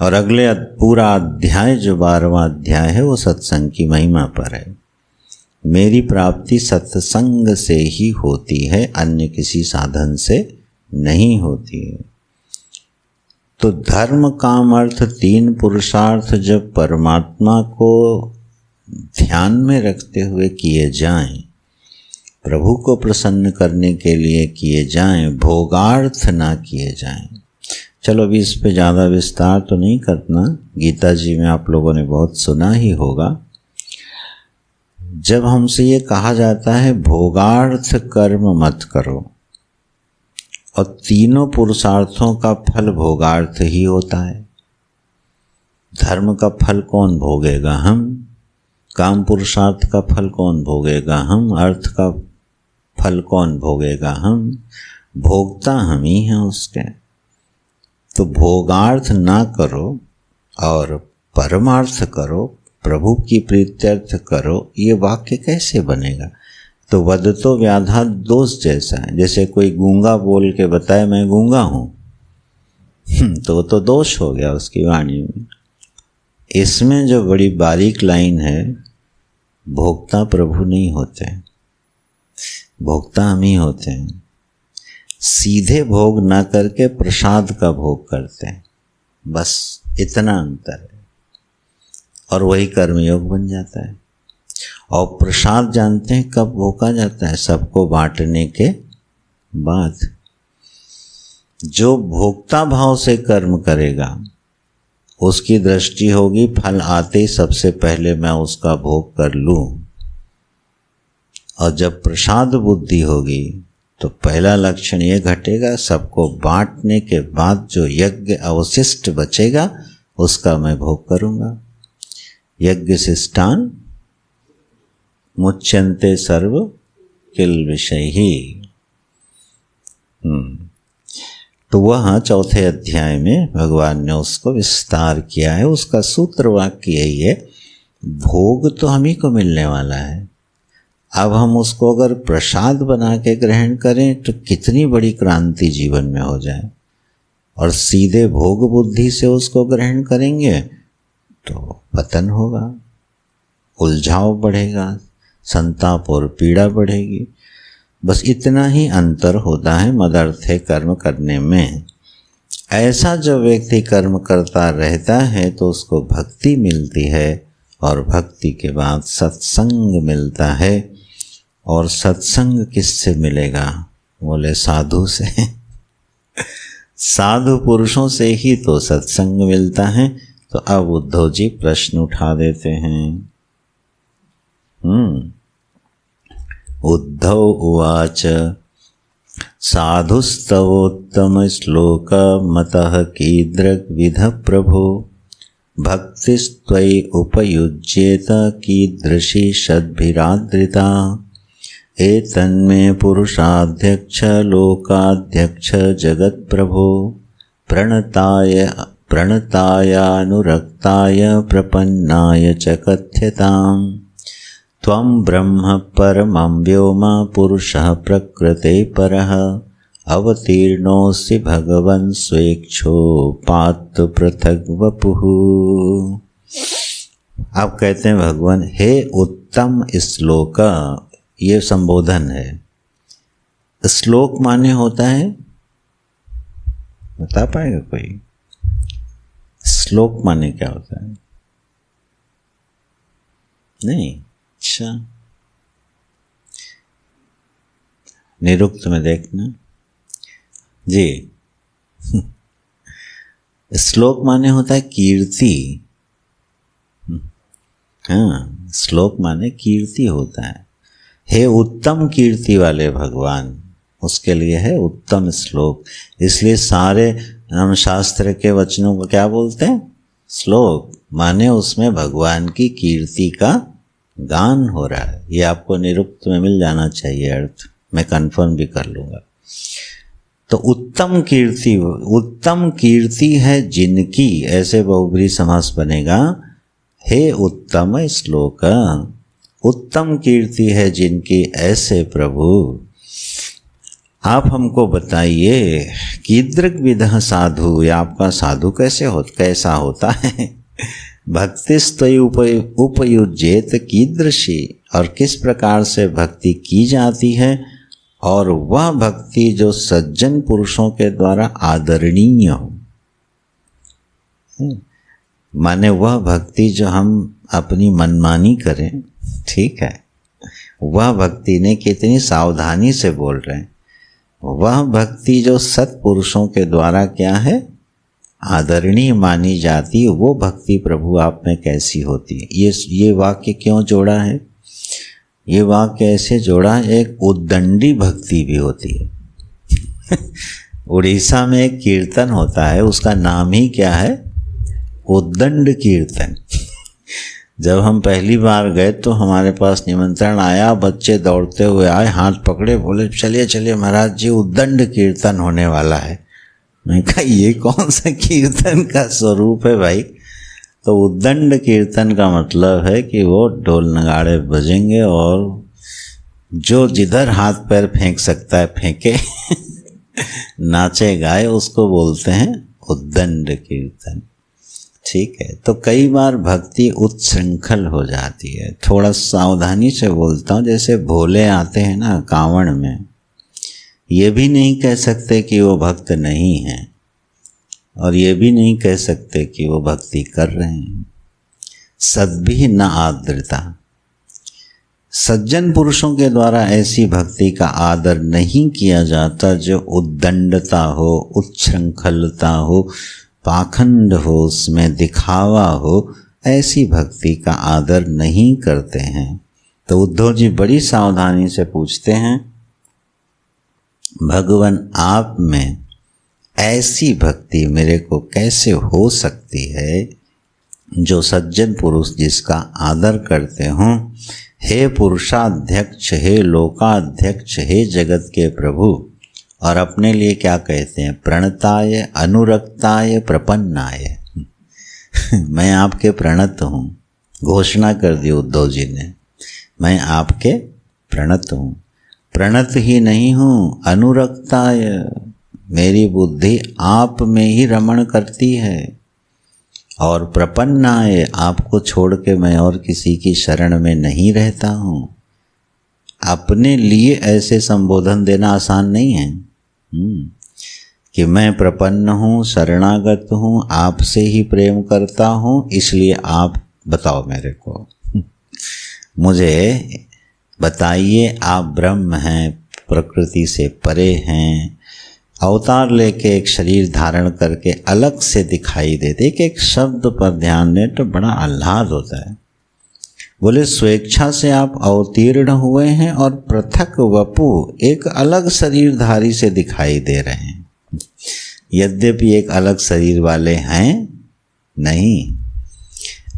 और अगले पूरा अध्याय जो 12वां अध्याय है वो सत्संग की महिमा पर है। मेरी प्राप्ति सत्संग से ही होती है, अन्य किसी साधन से नहीं होती है। तो धर्म काम अर्थ तीन पुरुषार्थ जब परमात्मा को ध्यान में रखते हुए किए जाएं, प्रभु को प्रसन्न करने के लिए किए जाएं, भोगार्थ ना किए जाएं। चलो अभी इस पे ज़्यादा विस्तार तो नहीं करना, गीता जी में आप लोगों ने बहुत सुना ही होगा। जब हमसे ये कहा जाता है भोगार्थ कर्म मत करो, और तीनों पुरुषार्थों का फल भोगार्थ ही होता है, धर्म का फल कौन भोगेगा? हम। काम पुरुषार्थ का फल कौन भोगेगा? हम। अर्थ का फल कौन भोगेगा? हम। भोगता हम ही हैं उसके। तो भोगार्थ ना करो और परमार्थ करो, प्रभु की प्रीत्यर्थ करो, ये वाक्य कैसे बनेगा? तो वदतो व्याधा दोष जैसा है। जैसे कोई गूंगा बोल के बताए मैं गूंगा हूँ, तो दोष हो गया उसकी वाणी में। इसमें जो बड़ी बारीक लाइन है, भोक्ता प्रभु नहीं होते, भोक्ता हम ही होते हैं। सीधे भोग ना करके प्रसाद का भोग करते हैं, बस इतना अंतर है, और वही कर्मयोग बन जाता है। और प्रसाद जानते हैं कब भोगा जाता है? सबको बांटने के बाद। जो भोक्ता भाव से कर्म करेगा उसकी दृष्टि होगी फल आते ही सबसे पहले मैं उसका भोग कर लूं। और जब प्रसाद बुद्धि होगी तो पहला लक्षण ये घटेगा, सबको बांटने के बाद जो यज्ञ अवशिष्ट बचेगा उसका मैं भोग करूंगा। यज्ञ शिष्टान मुच्यन्ते सर्व किल विषय ही। तो वह चौथे अध्याय में भगवान ने उसको विस्तार किया है। उसका सूत्र वाक्य यही है, भोग तो हम ही को मिलने वाला है। अब हम उसको अगर प्रसाद बना के ग्रहण करें तो कितनी बड़ी क्रांति जीवन में हो जाए, और सीधे भोग बुद्धि से उसको ग्रहण करेंगे तो पतन होगा, उलझाव बढ़ेगा, संताप और पीड़ा बढ़ेगी। बस इतना ही अंतर होता है मदर्थे कर्म करने में। ऐसा जो व्यक्ति कर्म करता रहता है तो उसको भक्ति मिलती है, और भक्ति के बाद सत्संग मिलता है। और सत्संग किससे मिलेगा? बोले साधु से। साधु पुरुषों से ही तो सत्संग मिलता है। तो अब उद्धव जी प्रश्न उठा देते हैं। उद्धव उवाच साधुस्तवोत्तम श्लोक मतः कीदृग्विध प्रभो भक्तिस्त्वयि उपयुज्येत कीदृशी षड्भिरादृता एतन्मे पुरुषाध्यक्ष लोकाध्यक्ष जगत्प्रभो प्रणतायानुरक्ताय प्रपन्नाय च कथ्यताम् त्वं ब्रह्म परमं व्योम पुरुषः प्रकृते परः अवतीर्णोऽसि भगवन् स्वेच्छोपात् पृथग् वपुः। आप कहते हैं भगवान हे उत्तम श्लोक, ये संबोधन है। श्लोक माने होता है, बता पाएगा कोई? श्लोक माने क्या होता है? नहीं? अच्छा, निरुक्त में देखना जी। श्लोक माने होता है कीर्ति। हाँ, श्लोक माने कीर्ति होता है। हे उत्तम कीर्ति वाले भगवान, उसके लिए है उत्तम श्लोक। इसलिए सारे हम शास्त्र के वचनों को क्या बोलते हैं? श्लोक। माने उसमें भगवान की कीर्ति का गान हो रहा है। ये आपको निरुक्त में मिल जाना चाहिए अर्थ, मैं कंफर्म भी कर लूँगा। तो उत्तम कीर्ति है जिनकी, ऐसे बहुब्रीहि समास बनेगा। हे उत्तम श्लोक, उत्तम कीर्ति है जिनकी, ऐसे प्रभु आप हमको बताइए कीदृग्विधः साधु, या आपका साधु कैसा होता है? भक्तिस्त्वयि उपयुज्येत कीदृशी, और किस प्रकार से भक्ति की जाती है, और वह भक्ति जो सज्जन पुरुषों के द्वारा आदरणीय हो। माने वह भक्ति जो हम अपनी मनमानी करें, ठीक है, वह भक्ति ने कितनी सावधानी से बोल रहे हैं, वह भक्ति जो सत्पुरुषों के द्वारा क्या है, आदरणीय मानी जाती, वो भक्ति प्रभु आप में कैसी होती है। ये वाक्य क्यों जोड़ा है? ये वाक्य ऐसे जोड़ा, एक उद्दंडी भक्ति भी होती है। उड़ीसा में एक कीर्तन होता है, उसका नाम ही क्या है? उद्दंड कीर्तन। जब हम पहली बार गए तो हमारे पास निमंत्रण आया, बच्चे दौड़ते हुए आए, हाथ पकड़े, बोले चलिए चलिए महाराज जी, उद्दंड कीर्तन होने वाला है। मैं कहा ये कौन सा कीर्तन का स्वरूप है भाई? तो उद्दंड कीर्तन का मतलब है कि वो ढोल नगाड़े बजेंगे और जो जिधर हाथ पैर फेंक सकता है फेंके नाचे गाए, उसको बोलते हैं उद्दंड कीर्तन। ठीक है, तो कई बार भक्ति उत्शृंखल हो जाती है। थोड़ा सावधानी से बोलता हूँ, जैसे भोले आते हैं ना कांवड़ में, ये भी नहीं कह सकते कि वो भक्त नहीं हैं और ये भी नहीं कह सकते कि वो भक्ति कर रहे हैं। सद्भिः न आदृता, सज्जन पुरुषों के द्वारा ऐसी भक्ति का आदर नहीं किया जाता जो उद्दंडता हो, उच्छृंखलता हो, पाखंड हो, उसमें दिखावा हो, ऐसी भक्ति का आदर नहीं करते हैं। तो उद्धव जी बड़ी सावधानी से पूछते हैं, भगवान आप में ऐसी भक्ति मेरे को कैसे हो सकती है जो सज्जन पुरुष जिसका आदर करते हों। हे पुरुषाध्यक्ष, हे लोकाध्यक्ष, हे जगत के प्रभु। और अपने लिए क्या कहते हैं? प्रणताय, अनुरक्ताय, प्रपन्नाय। मैं आपके प्रणत हूँ, घोषणा कर दी उद्धव जी ने, मैं आपके प्रणत हूँ। प्रणत ही नहीं हूँ, अनुरक्ताय, मेरी बुद्धि आप में ही रमण करती है। और प्रपन्नाय, आपको छोड़ के मैं और किसी की शरण में नहीं रहता हूँ। अपने लिए ऐसे संबोधन देना आसान नहीं है कि मैं प्रपन्न हूँ, शरणागत हूँ, आपसे ही प्रेम करता हूँ, इसलिए आप बताओ मेरे को, मुझे बताइए, आप ब्रह्म हैं, प्रकृति से परे हैं, अवतार लेके एक शरीर धारण करके अलग से दिखाई देते। एक शब्द पर ध्यान दें तो बड़ा आह्लाद होता है। बोले स्वेच्छा से आप अवतीर्ण हुए हैं और पृथक वपु, एक अलग शरीरधारी से दिखाई दे रहे हैं। यद्यपि एक अलग शरीर वाले हैं नहीं।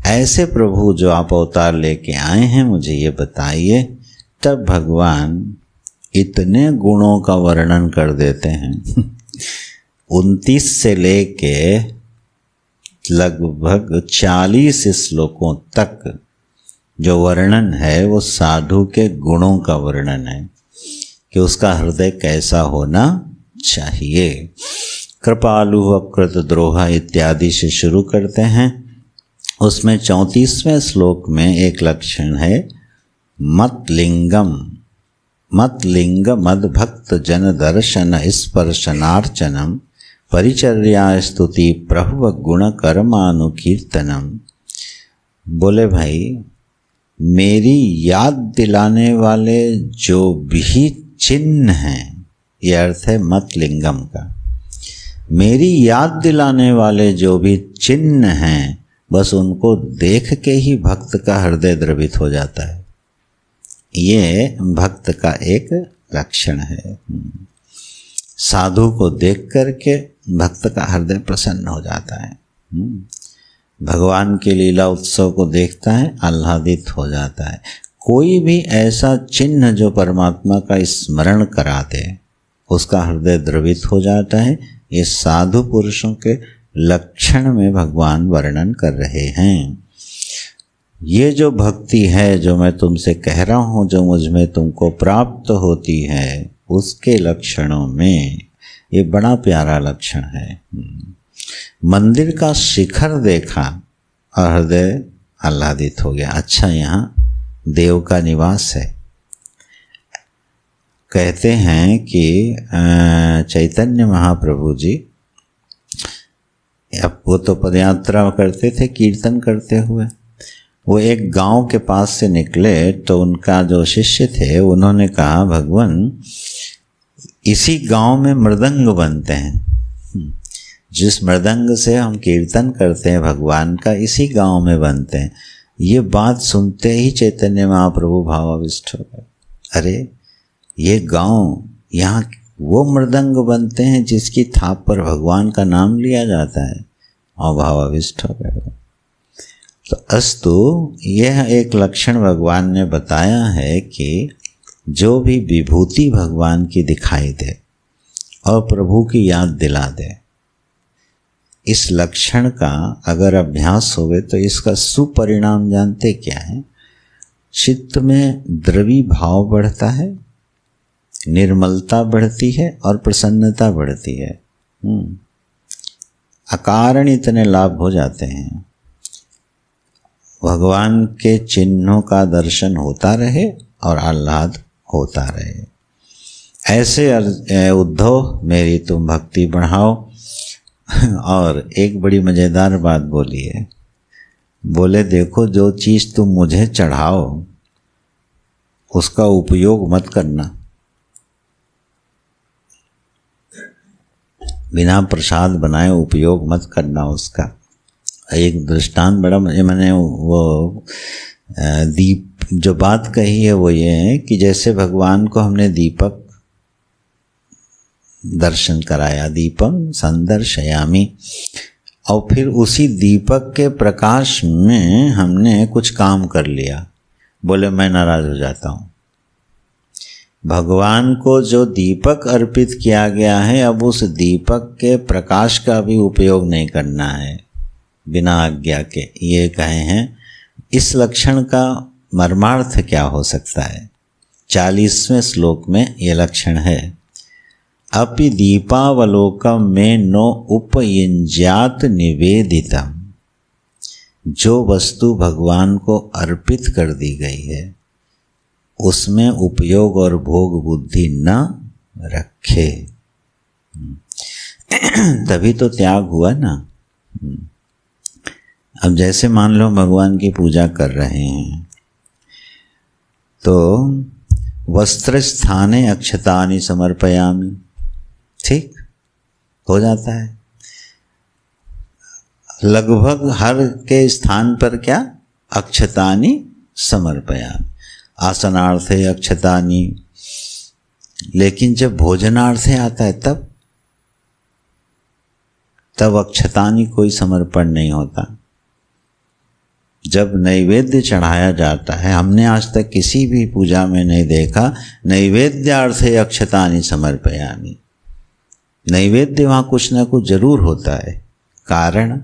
ऐसे प्रभु जो आप अवतार लेके आए हैं, मुझे ये बताइए। तब भगवान इतने गुणों का वर्णन कर देते हैं 29 से लेके लगभग 40 श्लोकों तक जो वर्णन है वो साधु के गुणों का वर्णन है कि उसका हृदय कैसा होना चाहिए। कृपालु, अकृत द्रोह इत्यादि से शुरू करते हैं। उसमें 34वें श्लोक में एक लक्षण है मतलिंगम। मतलिंग मद्भक्त जन दर्शन स्पर्शनार्चनम परिचर्या स्तुति प्रभु गुण कर्मानुकीर्तनम। बोले भाई, मेरी याद दिलाने वाले जो भी चिन्ह हैं, ये अर्थ है मतलिंगम का। मेरी याद दिलाने वाले जो भी चिन्ह हैं, बस उनको देख के ही भक्त का हृदय द्रवित हो जाता है। ये भक्त का एक लक्षण है। साधु को देख करके भक्त का हृदय प्रसन्न हो जाता है। भगवान के लीला उत्सव को देखता है, आह्लादित हो जाता है। कोई भी ऐसा चिन्ह जो परमात्मा का स्मरण करा दे, उसका हृदय द्रवित हो जाता है। ये साधु पुरुषों के लक्षण में भगवान वर्णन कर रहे हैं। ये जो भक्ति है जो मैं तुमसे कह रहा हूँ, जो मुझ में तुमको प्राप्त होती है, उसके लक्षणों में ये बड़ा प्यारा लक्षण है। मंदिर का शिखर देखा और हृदय आह्लादित हो गया। अच्छा, यहाँ देव का निवास है। कहते हैं कि चैतन्य महाप्रभु जी, अब वो तो पदयात्रा करते थे कीर्तन करते हुए, वो एक गांव के पास से निकले तो उनका जो शिष्य थे उन्होंने कहा, भगवान इसी गांव में मृदंग बनते हैं, जिस मृदंग से हम कीर्तन करते हैं भगवान का, इसी गांव में बनते हैं। ये बात सुनते ही चैतन्य महाप्रभु भावाविष्ट हो गए। अरे ये गांव, यहाँ वो मृदंग बनते हैं जिसकी थाप पर भगवान का नाम लिया जाता है। और भावाविष्ट हो गए। तो अस्तु, यह एक लक्षण भगवान ने बताया है कि जो भी विभूति भगवान की दिखाई दे और प्रभु की याद दिला दे, इस लक्षण का अगर अभ्यास होवे तो इसका सुपरिणाम जानते क्या है? चित्त में द्रवी भाव बढ़ता है, निर्मलता बढ़ती है और प्रसन्नता बढ़ती है। अकारण इतने लाभ हो जाते हैं। भगवान के चिन्हों का दर्शन होता रहे और आह्लाद होता रहे। ऐसे उद्धव मेरी तुम भक्ति बढ़ाओ। और एक बड़ी मज़ेदार बात बोली है, बोले देखो जो चीज़ तुम मुझे चढ़ाओ उसका उपयोग मत करना, बिना प्रसाद बनाए उपयोग मत करना उसका। एक दृष्टांत बड़ा मैंने वो दीप जो बात कही है वो ये है कि जैसे भगवान को हमने दीपक दर्शन कराया, दीपम संदर्शयामि, और फिर उसी दीपक के प्रकाश में हमने कुछ काम कर लिया, बोले मैं नाराज हो जाता हूँ। भगवान को जो दीपक अर्पित किया गया है, अब उस दीपक के प्रकाश का भी उपयोग नहीं करना है बिना आज्ञा के, ये कहे हैं। इस लक्षण का मर्मार्थ क्या हो सकता है? 40वें श्लोक में ये लक्षण है, अपि दीपावलोकम में नो उपयुञ्जात निवेदितम। जो वस्तु भगवान को अर्पित कर दी गई है उसमें उपयोग और भोग बुद्धि न रखे, तभी तो त्याग हुआ ना। अब जैसे मान लो भगवान की पूजा कर रहे हैं तो वस्त्र स्थाने अक्षतानि समर्पयामि, ठीक हो जाता है। लगभग हर के स्थान पर क्या? अक्षतानि समर्पयामि, आसनार्थे अक्षतानि। लेकिन जब भोजनार्थे आता है तब अक्षतानि कोई समर्पण नहीं होता। जब नैवेद्य चढ़ाया जाता है, हमने आज तक किसी भी पूजा में नहीं देखा नैवेद्यार्थे अक्षतानि समर्पयामि। नैवेद्य वहाँ कुछ ना कुछ जरूर होता है, कारण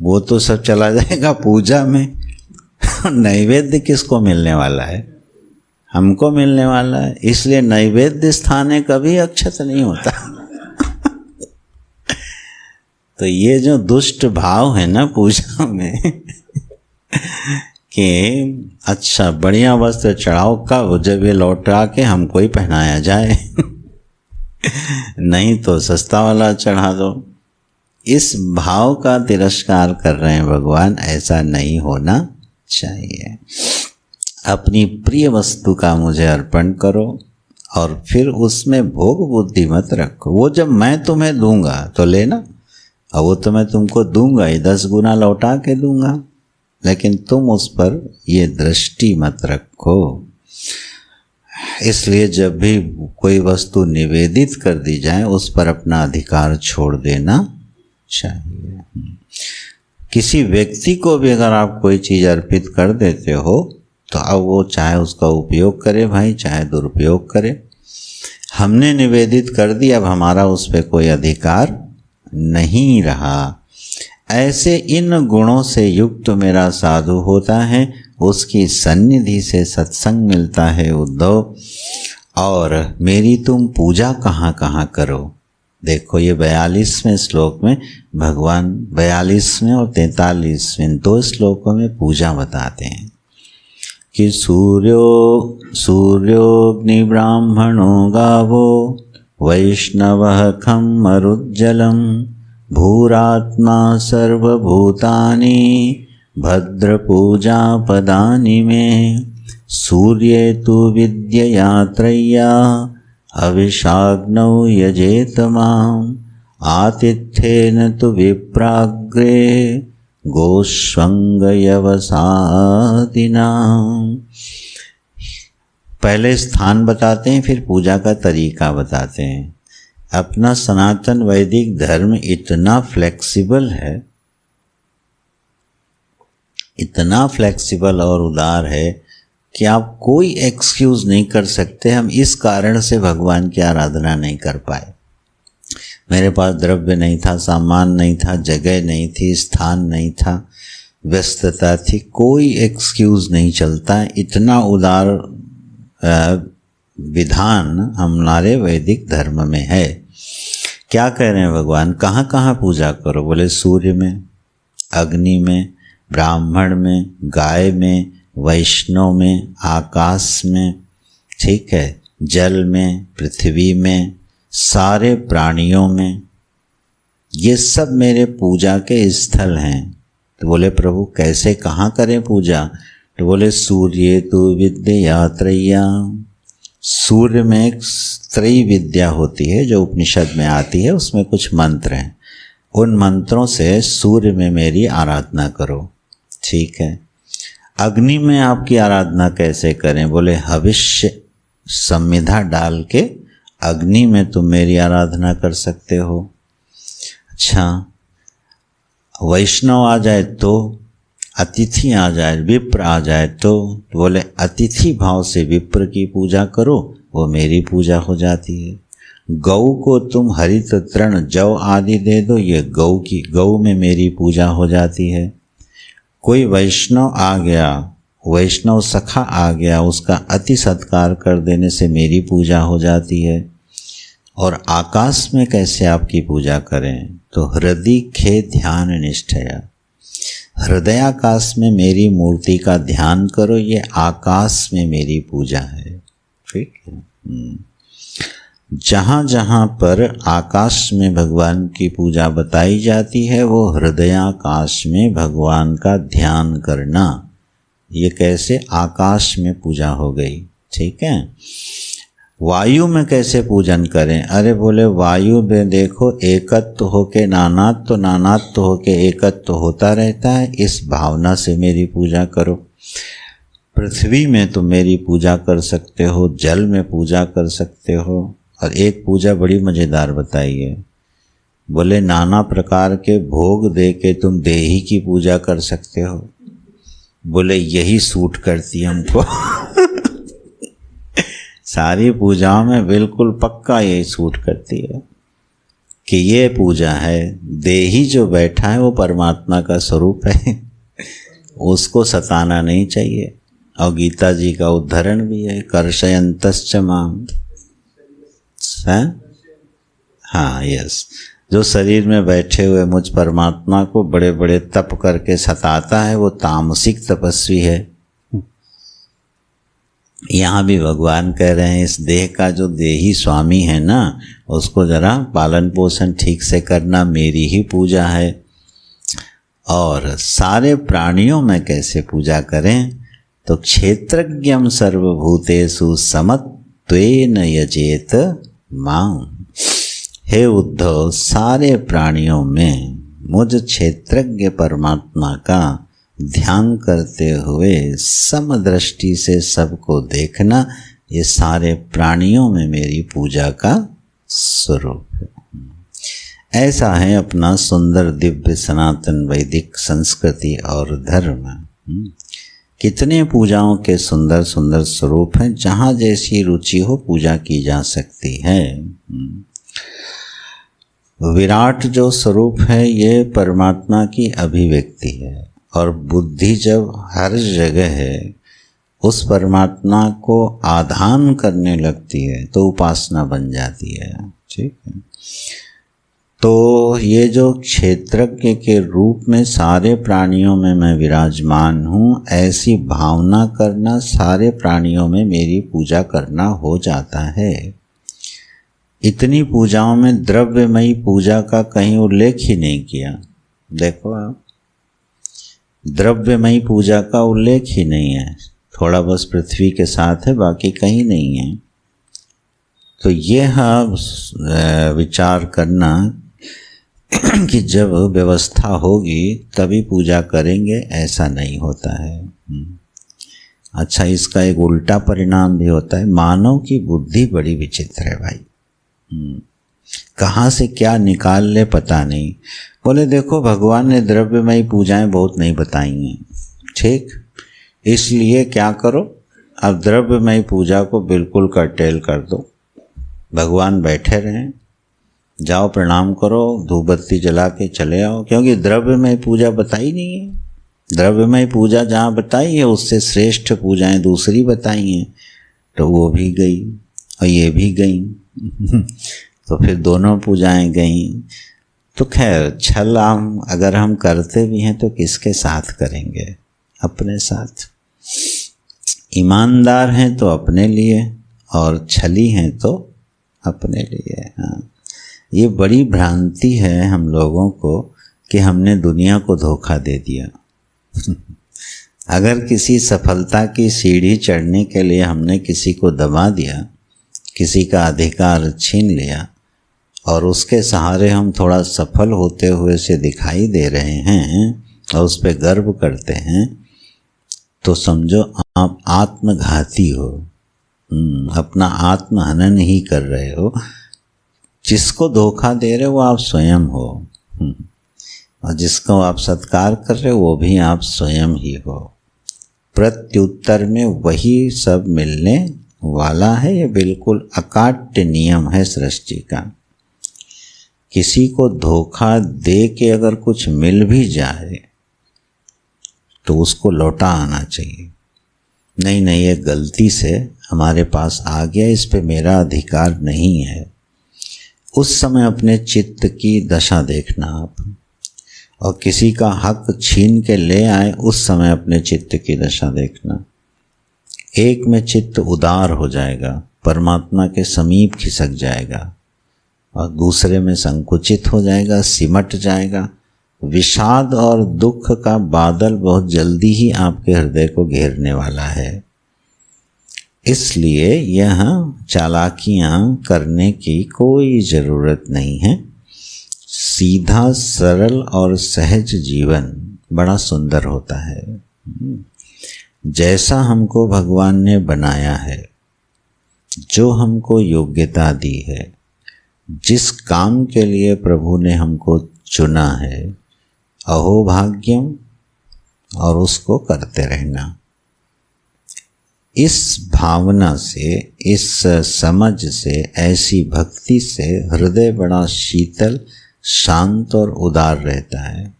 वो तो सब चला जाएगा पूजा में। नैवेद्य किसको मिलने वाला है? हमको मिलने वाला है, इसलिए नैवेद्य स्थाने कभी अक्षत नहीं होता। तो ये जो दुष्ट भाव है ना पूजा में कि अच्छा बढ़िया वस्त्र चढ़ाओ, कब? जब ये लौटा के हमको ही पहनाया जाए, नहीं तो सस्ता वाला चढ़ा दो। इस भाव का तिरस्कार कर रहे हैं भगवान, ऐसा नहीं होना चाहिए। अपनी प्रिय वस्तु का मुझे अर्पण करो और फिर उसमें भोग बुद्धि मत रखो। वो जब मैं तुम्हें दूंगा तो लेना, और वो तो मैं तुमको दूंगा ही, 10 गुना लौटा के दूंगा, लेकिन तुम उस पर ये दृष्टि मत रखो। इसलिए जब भी कोई वस्तु निवेदित कर दी जाए उस पर अपना अधिकार छोड़ देना चाहिए। किसी व्यक्ति को भी अगर आप कोई चीज़ अर्पित कर देते हो तो अब वो चाहे उसका उपयोग करे भाई, चाहे दुरुपयोग करे, हमने निवेदित कर दिया, अब हमारा उस पर कोई अधिकार नहीं रहा। ऐसे इन गुणों से युक्त मेरा साधु होता है, उसकी सन्निधि से सत्संग मिलता है उद्धव। और मेरी तुम पूजा कहाँ कहाँ करो। देखो ये 42वें श्लोक में भगवान 42वें और 43वें 2 श्लोकों में पूजा बताते हैं कि सूर्योऽग्नि ब्राह्मणो गावो वैष्णवः खं मरुज्जलं भूरात्मा सर्वभूतानि भद्रपूजापदानि मे सूर्ये तु विद्यया अविषाग्नौ यजेत माम् आतिथ्येन तु विप्राग्रे गोष्वंगयवसादिना। पहले स्थान बताते हैं, फिर पूजा का तरीका बताते हैं। अपना सनातन वैदिक धर्म इतना फ्लेक्सिबल है, इतना फ्लेक्सिबल और उदार है कि आप कोई एक्सक्यूज़ नहीं कर सकते हम इस कारण से भगवान की आराधना नहीं कर पाए। मेरे पास द्रव्य नहीं था, सामान नहीं था, जगह नहीं थी, स्थान नहीं था, व्यस्तता थी, कोई एक्सक्यूज़ नहीं चलता। इतना उदार विधान हमारे वैदिक धर्म में है। क्या कह रहे हैं भगवान, कहाँ कहाँ पूजा करो? बोले सूर्य में, अग्नि में, ब्राह्मण में, गाय में, वैष्णव में, आकाश में, ठीक है, जल में, पृथ्वी में, सारे प्राणियों में, ये सब मेरे पूजा के स्थल हैं। तो बोले प्रभु कैसे, कहाँ करें पूजा? तो बोले सूर्य तु विद्या त्रय्या, सूर्य में एक त्रयी विद्या होती है जो उपनिषद में आती है, उसमें कुछ मंत्र हैं, उन मंत्रों से सूर्य में मेरी आराधना करो, ठीक है। अग्नि में आपकी आराधना कैसे करें? बोले हविष्य संविधा डाल के अग्नि में तुम मेरी आराधना कर सकते हो। अच्छा, वैष्णव आ जाए तो, अतिथि आ जाए, विप्र आ जाए तो बोले अतिथि भाव से विप्र की पूजा करो, वो मेरी पूजा हो जाती है। गौ को तुम हरित तृण जौ आदि दे दो, ये गौ में मेरी पूजा हो जाती है। कोई वैष्णव आ गया, वैष्णव सखा आ गया, उसका अति सत्कार कर देने से मेरी पूजा हो जाती है। और आकाश में कैसे आपकी पूजा करें? तो हृदय खे ध्यान निष्ठया, हृदयाकाश में मेरी मूर्ति का ध्यान करो, ये आकाश में मेरी पूजा है, ठीक है। जहाँ जहाँ पर आकाश में भगवान की पूजा बताई जाती है वो हृदयाकाश में भगवान का ध्यान करना, ये कैसे आकाश में पूजा हो गई, ठीक है। वायु में कैसे पूजन करें? अरे बोले वायु में देखो एकत्व होके नानात्व, नानात्व होके एकत्व होता रहता है, इस भावना से मेरी पूजा करो। पृथ्वी में तुम मेरी पूजा कर सकते हो, जल में पूजा कर सकते हो। और एक पूजा बड़ी मज़ेदार बताई है, बोले नाना प्रकार के भोग दे के तुम देही की पूजा कर सकते हो। बोले यही सूट करती हमको सारी पूजाओं में बिल्कुल पक्का यही सूट करती है कि ये पूजा है, देही जो बैठा है वो परमात्मा का स्वरूप है उसको सताना नहीं चाहिए। और गीता जी का उद्धरण भी है, कर्षयन्तश्च माम, हाँ यस, जो शरीर में बैठे हुए मुझ परमात्मा को बड़े बड़े तप करके सताता है वो तामसिक तपस्वी है। यहाँ भी भगवान कह रहे हैं इस देह का जो देही स्वामी है ना, उसको जरा पालन पोषण ठीक से करना, मेरी ही पूजा है। और सारे प्राणियों में कैसे पूजा करें? तो क्षेत्रज्ञम सर्वभूतेषु समत्वेन यजेत मां। हे उद्धव, सारे प्राणियों में मुझ क्षेत्रज्ञ परमात्मा का ध्यान करते हुए समदृष्टि से सबको देखना, ये सारे प्राणियों में मेरी पूजा का स्वरूप है। ऐसा है अपना सुंदर दिव्य सनातन वैदिक संस्कृति और धर्म। कितने पूजाओं के सुंदर सुंदर स्वरूप हैं, जहाँ जैसी रुचि हो पूजा की जा सकती है। विराट जो स्वरूप है ये परमात्मा की अभिव्यक्ति है, और बुद्धि जब हर जगह है उस परमात्मा को आधान करने लगती है तो उपासना बन जाती है, ठीक है। तो ये जो क्षेत्रज्ञ के रूप में सारे प्राणियों में मैं विराजमान हूँ, ऐसी भावना करना, सारे प्राणियों में मेरी पूजा करना हो जाता है। इतनी पूजाओं में द्रव्यमयी पूजा का कहीं उल्लेख ही नहीं किया। देखो आप, द्रव्यमयी पूजा का उल्लेख ही नहीं है, थोड़ा बस पृथ्वी के साथ है, बाकी कहीं नहीं है। तो यह विचार करना कि जब व्यवस्था होगी तभी पूजा करेंगे, ऐसा नहीं होता है। अच्छा, इसका एक उल्टा परिणाम भी होता है। मानव की बुद्धि बड़ी विचित्र है भाई। कहाँ से क्या निकाल ले पता नहीं। बोले देखो भगवान ने द्रव्यमयी पूजाएं बहुत नहीं बताई हैं, ठीक, इसलिए क्या करो, अब द्रव्यमयी पूजा को बिल्कुल कर्टेल कर दो। भगवान बैठे रहें, जाओ प्रणाम करो, धूप बत्ती जला के चले आओ, क्योंकि द्रव्यमय पूजा बताई नहीं है। द्रव्यमय पूजा जहाँ बताई है उससे श्रेष्ठ पूजाएं दूसरी बताई हैं, तो वो भी गई और ये भी गई तो फिर दोनों पूजाएं गई। तो खैर छल आम अगर हम करते भी हैं तो किसके साथ करेंगे? अपने साथ। ईमानदार हैं तो अपने लिए और छली हैं तो अपने लिए। हाँ, ये बड़ी भ्रांति है हम लोगों को कि हमने दुनिया को धोखा दे दिया अगर किसी सफलता की सीढ़ी चढ़ने के लिए हमने किसी को दबा दिया, किसी का अधिकार छीन लिया और उसके सहारे हम थोड़ा सफल होते हुए से दिखाई दे रहे हैं और उस पर गर्व करते हैं, तो समझो आप आत्मघाती हो, अपना आत्महनन ही कर रहे हो। जिसको धोखा दे रहे हो वो आप स्वयं हो, और जिसको आप सत्कार कर रहे हो वो भी आप स्वयं ही हो। प्रत्युत्तर में वही सब मिलने वाला है। ये बिल्कुल अकाट्य नियम है सृष्टि का। किसी को धोखा दे के अगर कुछ मिल भी जाए तो उसको लौटा आना चाहिए। नहीं नहीं, ये गलती से हमारे पास आ गया, इस पे मेरा अधिकार नहीं है। उस समय अपने चित्त की दशा देखना आप, और किसी का हक छीन के ले आए उस समय अपने चित्त की दशा देखना। एक में चित्त उदार हो जाएगा, परमात्मा के समीप खिसक जाएगा, और दूसरे में संकुचित हो जाएगा, सिमट जाएगा। विषाद और दुख का बादल बहुत जल्दी ही आपके हृदय को घेरने वाला है। इसलिए यह चालाकियां करने की कोई ज़रूरत नहीं है। सीधा सरल और सहज जीवन बड़ा सुंदर होता है। जैसा हमको भगवान ने बनाया है, जो हमको योग्यता दी है, जिस काम के लिए प्रभु ने हमको चुना है, अहोभाग्यम, और उसको करते रहना। इस भावना से, इस समझ से, ऐसी भक्ति से हृदय बड़ा शीतल, शांत और उदार रहता है।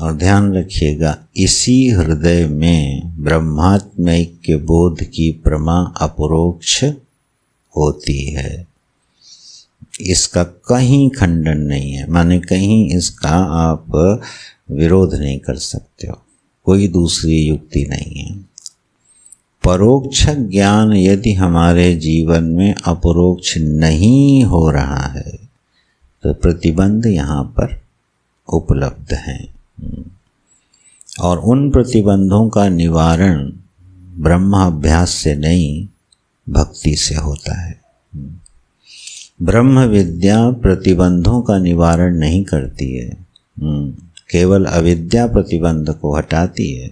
और ध्यान रखिएगा, इसी हृदय में ब्रह्मात्मैक्य बोध की प्रमा अपरोक्ष होती है। इसका कहीं खंडन नहीं है, माने कहीं इसका आप विरोध नहीं कर सकते हो, कोई दूसरी युक्ति नहीं है। परोक्ष ज्ञान यदि हमारे जीवन में अपरोक्ष नहीं हो रहा है तो प्रतिबंध यहाँ पर उपलब्ध हैं, और उन प्रतिबंधों का निवारण ब्रह्माभ्यास से नहीं, भक्ति से होता है। ब्रह्म विद्या प्रतिबंधों का निवारण नहीं करती है, केवल अविद्या प्रतिबंध को हटाती है।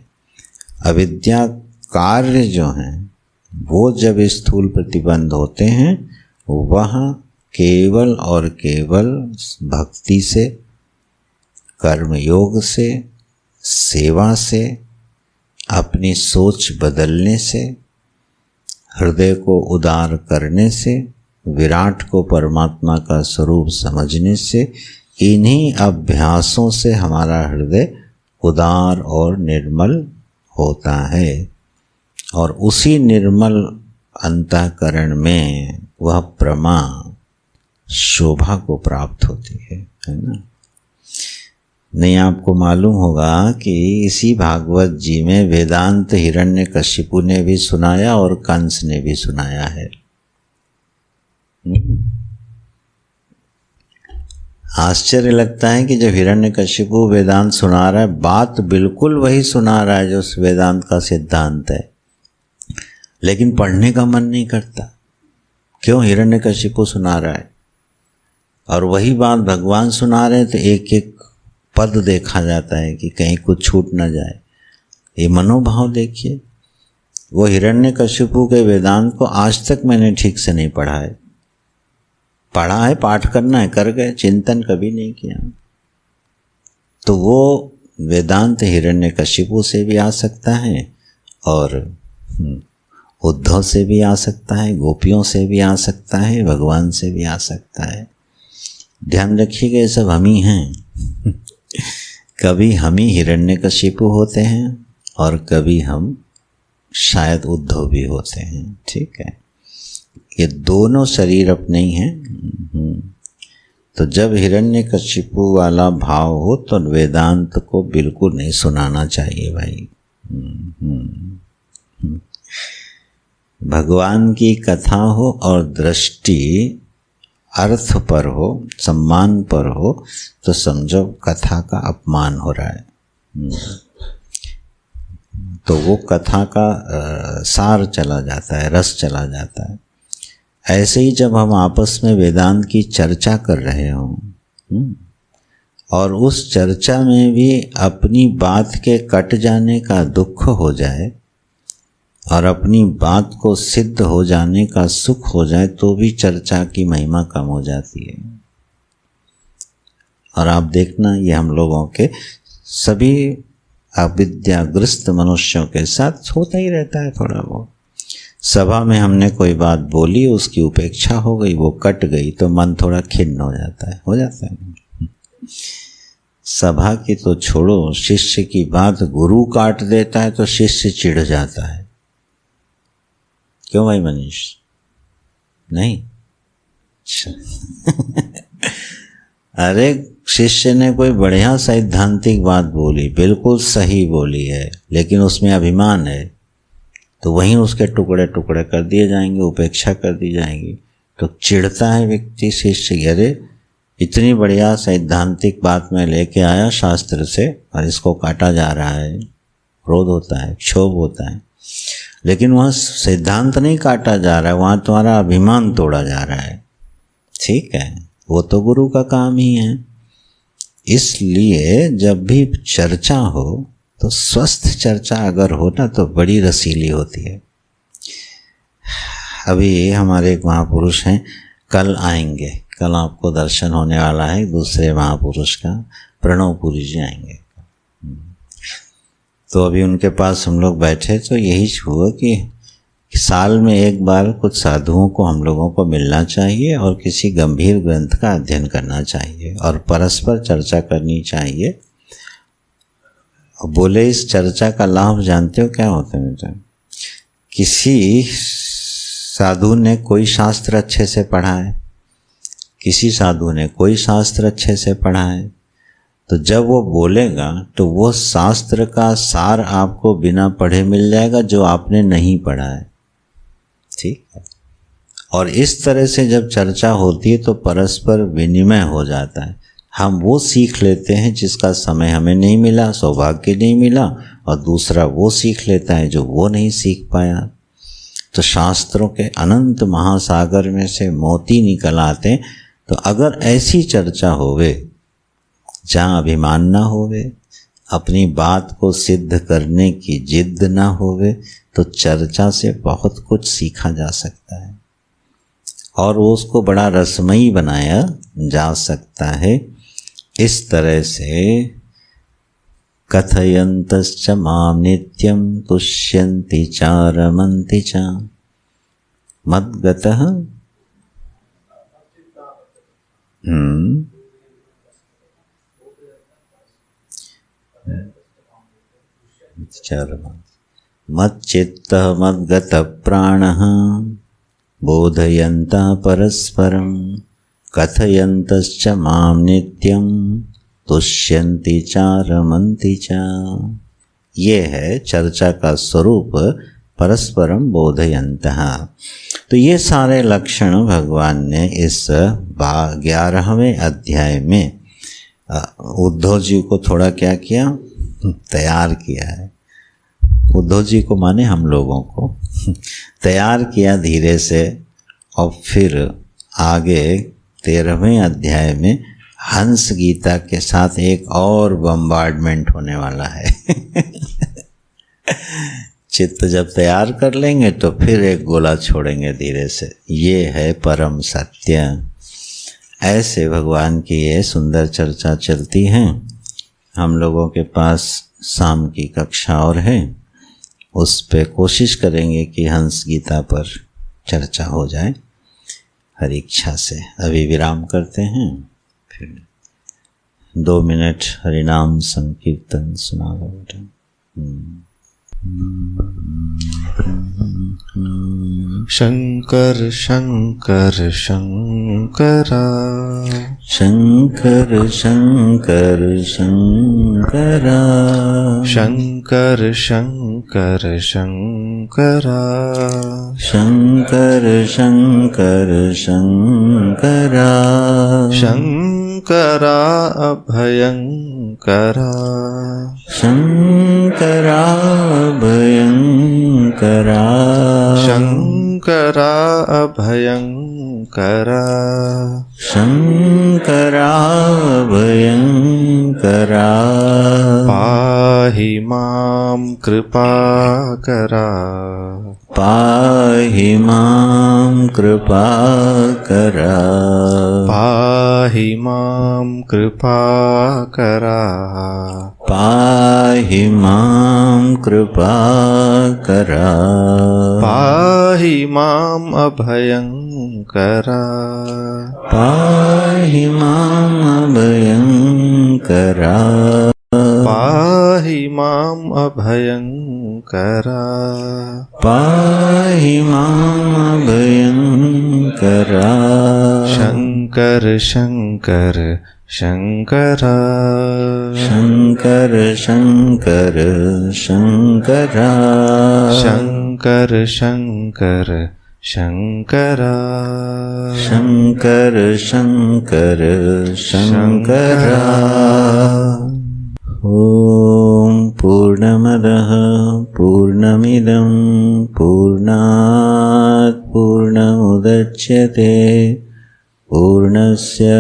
अविद्या कार्य जो हैं वो जब स्थूल प्रतिबंध होते हैं, वह केवल और केवल भक्ति से, कर्मयोग से, सेवा से, अपनी सोच बदलने से, हृदय को उदार करने से, विराट को परमात्मा का स्वरूप समझने से, इन्हीं अभ्यासों से हमारा हृदय उदार और निर्मल होता है। और उसी निर्मल अंतःकरण में वह प्रमा शोभा को प्राप्त होती है ना। नहीं, आपको मालूम होगा कि इसी भागवत जी में वेदांत हिरण्यकशिपु ने भी सुनाया और कंस ने भी सुनाया है। आश्चर्य लगता है कि जब हिरण्यकशिपु वेदांत सुना रहा है, बात बिल्कुल वही सुना रहा है जो वेदांत का सिद्धांत है, लेकिन पढ़ने का मन नहीं करता। क्यों? हिरण्यकशिपु सुना रहा है और वही बात भगवान सुना रहे, तो एक एक पद देखा जाता है कि कहीं कुछ छूट ना जाए। ये मनोभाव देखिए। वो हिरण्यकशिपु के वेदांत को आज तक मैंने ठीक से नहीं पढ़ा है, पढ़ा है, पाठ करना है, कर गए, चिंतन कभी नहीं किया। तो वो वेदांत हिरण्यकशिपु से भी आ सकता है और उद्धव से भी आ सकता है, गोपियों से भी आ सकता है, भगवान से भी आ सकता है। ध्यान रखिएगा, ये सब हम ही हैं। कभी हम ही हिरण्यकशिपु होते हैं और कभी हम शायद उद्धव भी होते हैं। ठीक है, ये दोनों शरीर अपने ही हैं। तो जब हिरण्यकशिपु वाला भाव हो तो वेदांत को बिल्कुल नहीं सुनाना चाहिए भाई। भगवान की कथा हो और दृष्टि अर्थ पर हो, सम्मान पर हो, तो समझो कथा का अपमान हो रहा है। तो वो कथा का सार चला जाता है, रस चला जाता है। ऐसे ही जब हम आपस में वेदांत की चर्चा कर रहे हों और उस चर्चा में भी अपनी बात के कट जाने का दुख हो जाए और अपनी बात को सिद्ध हो जाने का सुख हो जाए, तो भी चर्चा की महिमा कम हो जाती है। और आप देखना, ये हम लोगों के सभी अविद्याग्रस्त मनुष्यों के साथ होता ही रहता है। थोड़ा बहुत सभा में हमने कोई बात बोली, उसकी उपेक्षा हो गई, वो कट गई, तो मन थोड़ा खिन्न हो जाता है। हो जाता है। सभा की तो छोड़ो, शिष्य की बात गुरु काट देता है तो शिष्य चिढ़ जाता है। क्यों भाई मनीष? नहीं? अरे शिष्य ने कोई बढ़िया सैद्धांतिक बात बोली, बिल्कुल सही बोली है, लेकिन उसमें अभिमान है, तो वहीं उसके टुकड़े टुकड़े कर दिए जाएंगे, उपेक्षा कर दी जाएगी। तो चिढ़ता है व्यक्ति शिष्य, अरे इतनी बढ़िया सैद्धांतिक बात में लेके आया शास्त्र से और इसको काटा जा रहा है। क्रोध होता है, क्षोभ होता है। लेकिन वहाँ सिद्धांत नहीं काटा जा रहा है, वहाँ तुम्हारा अभिमान तोड़ा जा रहा है। ठीक है, वो तो गुरु का काम ही है। इसलिए जब भी चर्चा हो तो स्वस्थ चर्चा अगर हो ना तो बड़ी रसीली होती है। अभी हमारे एक महापुरुष हैं, कल आएंगे, कल आपको दर्शन होने वाला है दूसरे महापुरुष का, प्रणवपुरी जी आएंगे। तो अभी उनके पास हम लोग बैठे तो यही हुआ कि साल में एक बार कुछ साधुओं को हम लोगों को मिलना चाहिए और किसी गंभीर ग्रंथ का अध्ययन करना चाहिए और परस्पर चर्चा करनी चाहिए। और बोले इस चर्चा का लाभ जानते हो क्या होता है बेटा? किसी साधु ने कोई शास्त्र अच्छे से पढ़ा है, किसी साधु ने कोई शास्त्र अच्छे से पढ़ा है, तो जब वो बोलेगा तो वो शास्त्र का सार आपको बिना पढ़े मिल जाएगा जो आपने नहीं पढ़ा है। ठीक है, और इस तरह से जब चर्चा होती है तो परस्पर विनिमय हो जाता है। हम वो सीख लेते हैं जिसका समय हमें नहीं मिला, सौभाग्य नहीं मिला, और दूसरा वो सीख लेता है जो वो नहीं सीख पाया। तो शास्त्रों के अनंत महासागर में से मोती निकल आते हैं। तो अगर ऐसी चर्चा होवे जहाँ अभिमान ना होवे, अपनी बात को सिद्ध करने की जिद ना होवे, तो चर्चा से बहुत कुछ सीखा जा सकता है और वो उसको बड़ा रसमयी बनाया जा सकता है। इस तरह से कथयन्तश्च मां नित्यं तुष्यन्ति च रमन्ति च मद्गतः मच्चित्तः मद्गतः प्राणः बोधयन्तः परस्परं कथयन्तश्च मां नित्यं तुष्यन्ति च रमन्ति च। ये है चर्चा का स्वरूप, परस्परम बोधयन्तः। तो ये सारे लक्षण भगवान ने इस 11वें अध्याय में उद्धव जी को थोड़ा क्या किया, तैयार किया है। उद्धव जी को माने हम लोगों को तैयार किया धीरे से। और फिर आगे 13वें अध्याय में हंस गीता के साथ एक और बम्बार्डमेंट होने वाला है। चित्त जब तैयार कर लेंगे तो फिर एक गोला छोड़ेंगे धीरे से। ये है परम सत्य। ऐसे भगवान की ये सुंदर चर्चा चलती है। हम लोगों के पास शाम की कक्षा और है, उस पे कोशिश करेंगे कि हंस गीता पर चर्चा हो जाए हरि इच्छा से। अभी विराम करते हैं, फिर 2 मिनट हरिनाम संकीर्तन सुना लो बेटा। शंकर शंकर शंकरा, शंकर शंकर शंकरा, शंकर शंकर शंकरा, शंकर शंकर शंकरा, शंकरा अभयंकरा, शंकरा भयंकरा, शंकरा अभयंकरा, शंकरा भयंकरा, पाहि मां कृपाकरा, पाहि मां कृपाकरा, पाहि मां कृपाकरा, पाहि मां कृपाकरा, पाहि मां अभयंकरा, पाहि मां अभयंकरा, पाहि मां अभयंकरा, पाहि मां अभयंकरा। शंकर शंकर शंकरा, शंकर शंकर शंकरा, शंकर शंकर शंकरा, शंकर शंकर शंकरा। ॐ पूर्णमदः पूर्णमिदं पूर्णात् पूर्णमुदच्यते पूर्णस्य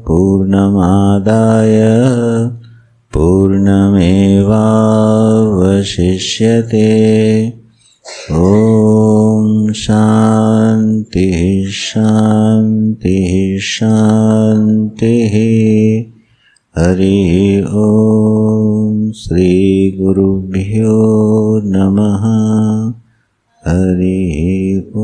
पूर्णमादाय पूर्णमेवावशिष्यते। ॐ शान्तिः शान्तिः शान्तिः। हरिः ॐ श्रीगुरुभ्यो नमः। हरिः ॐ।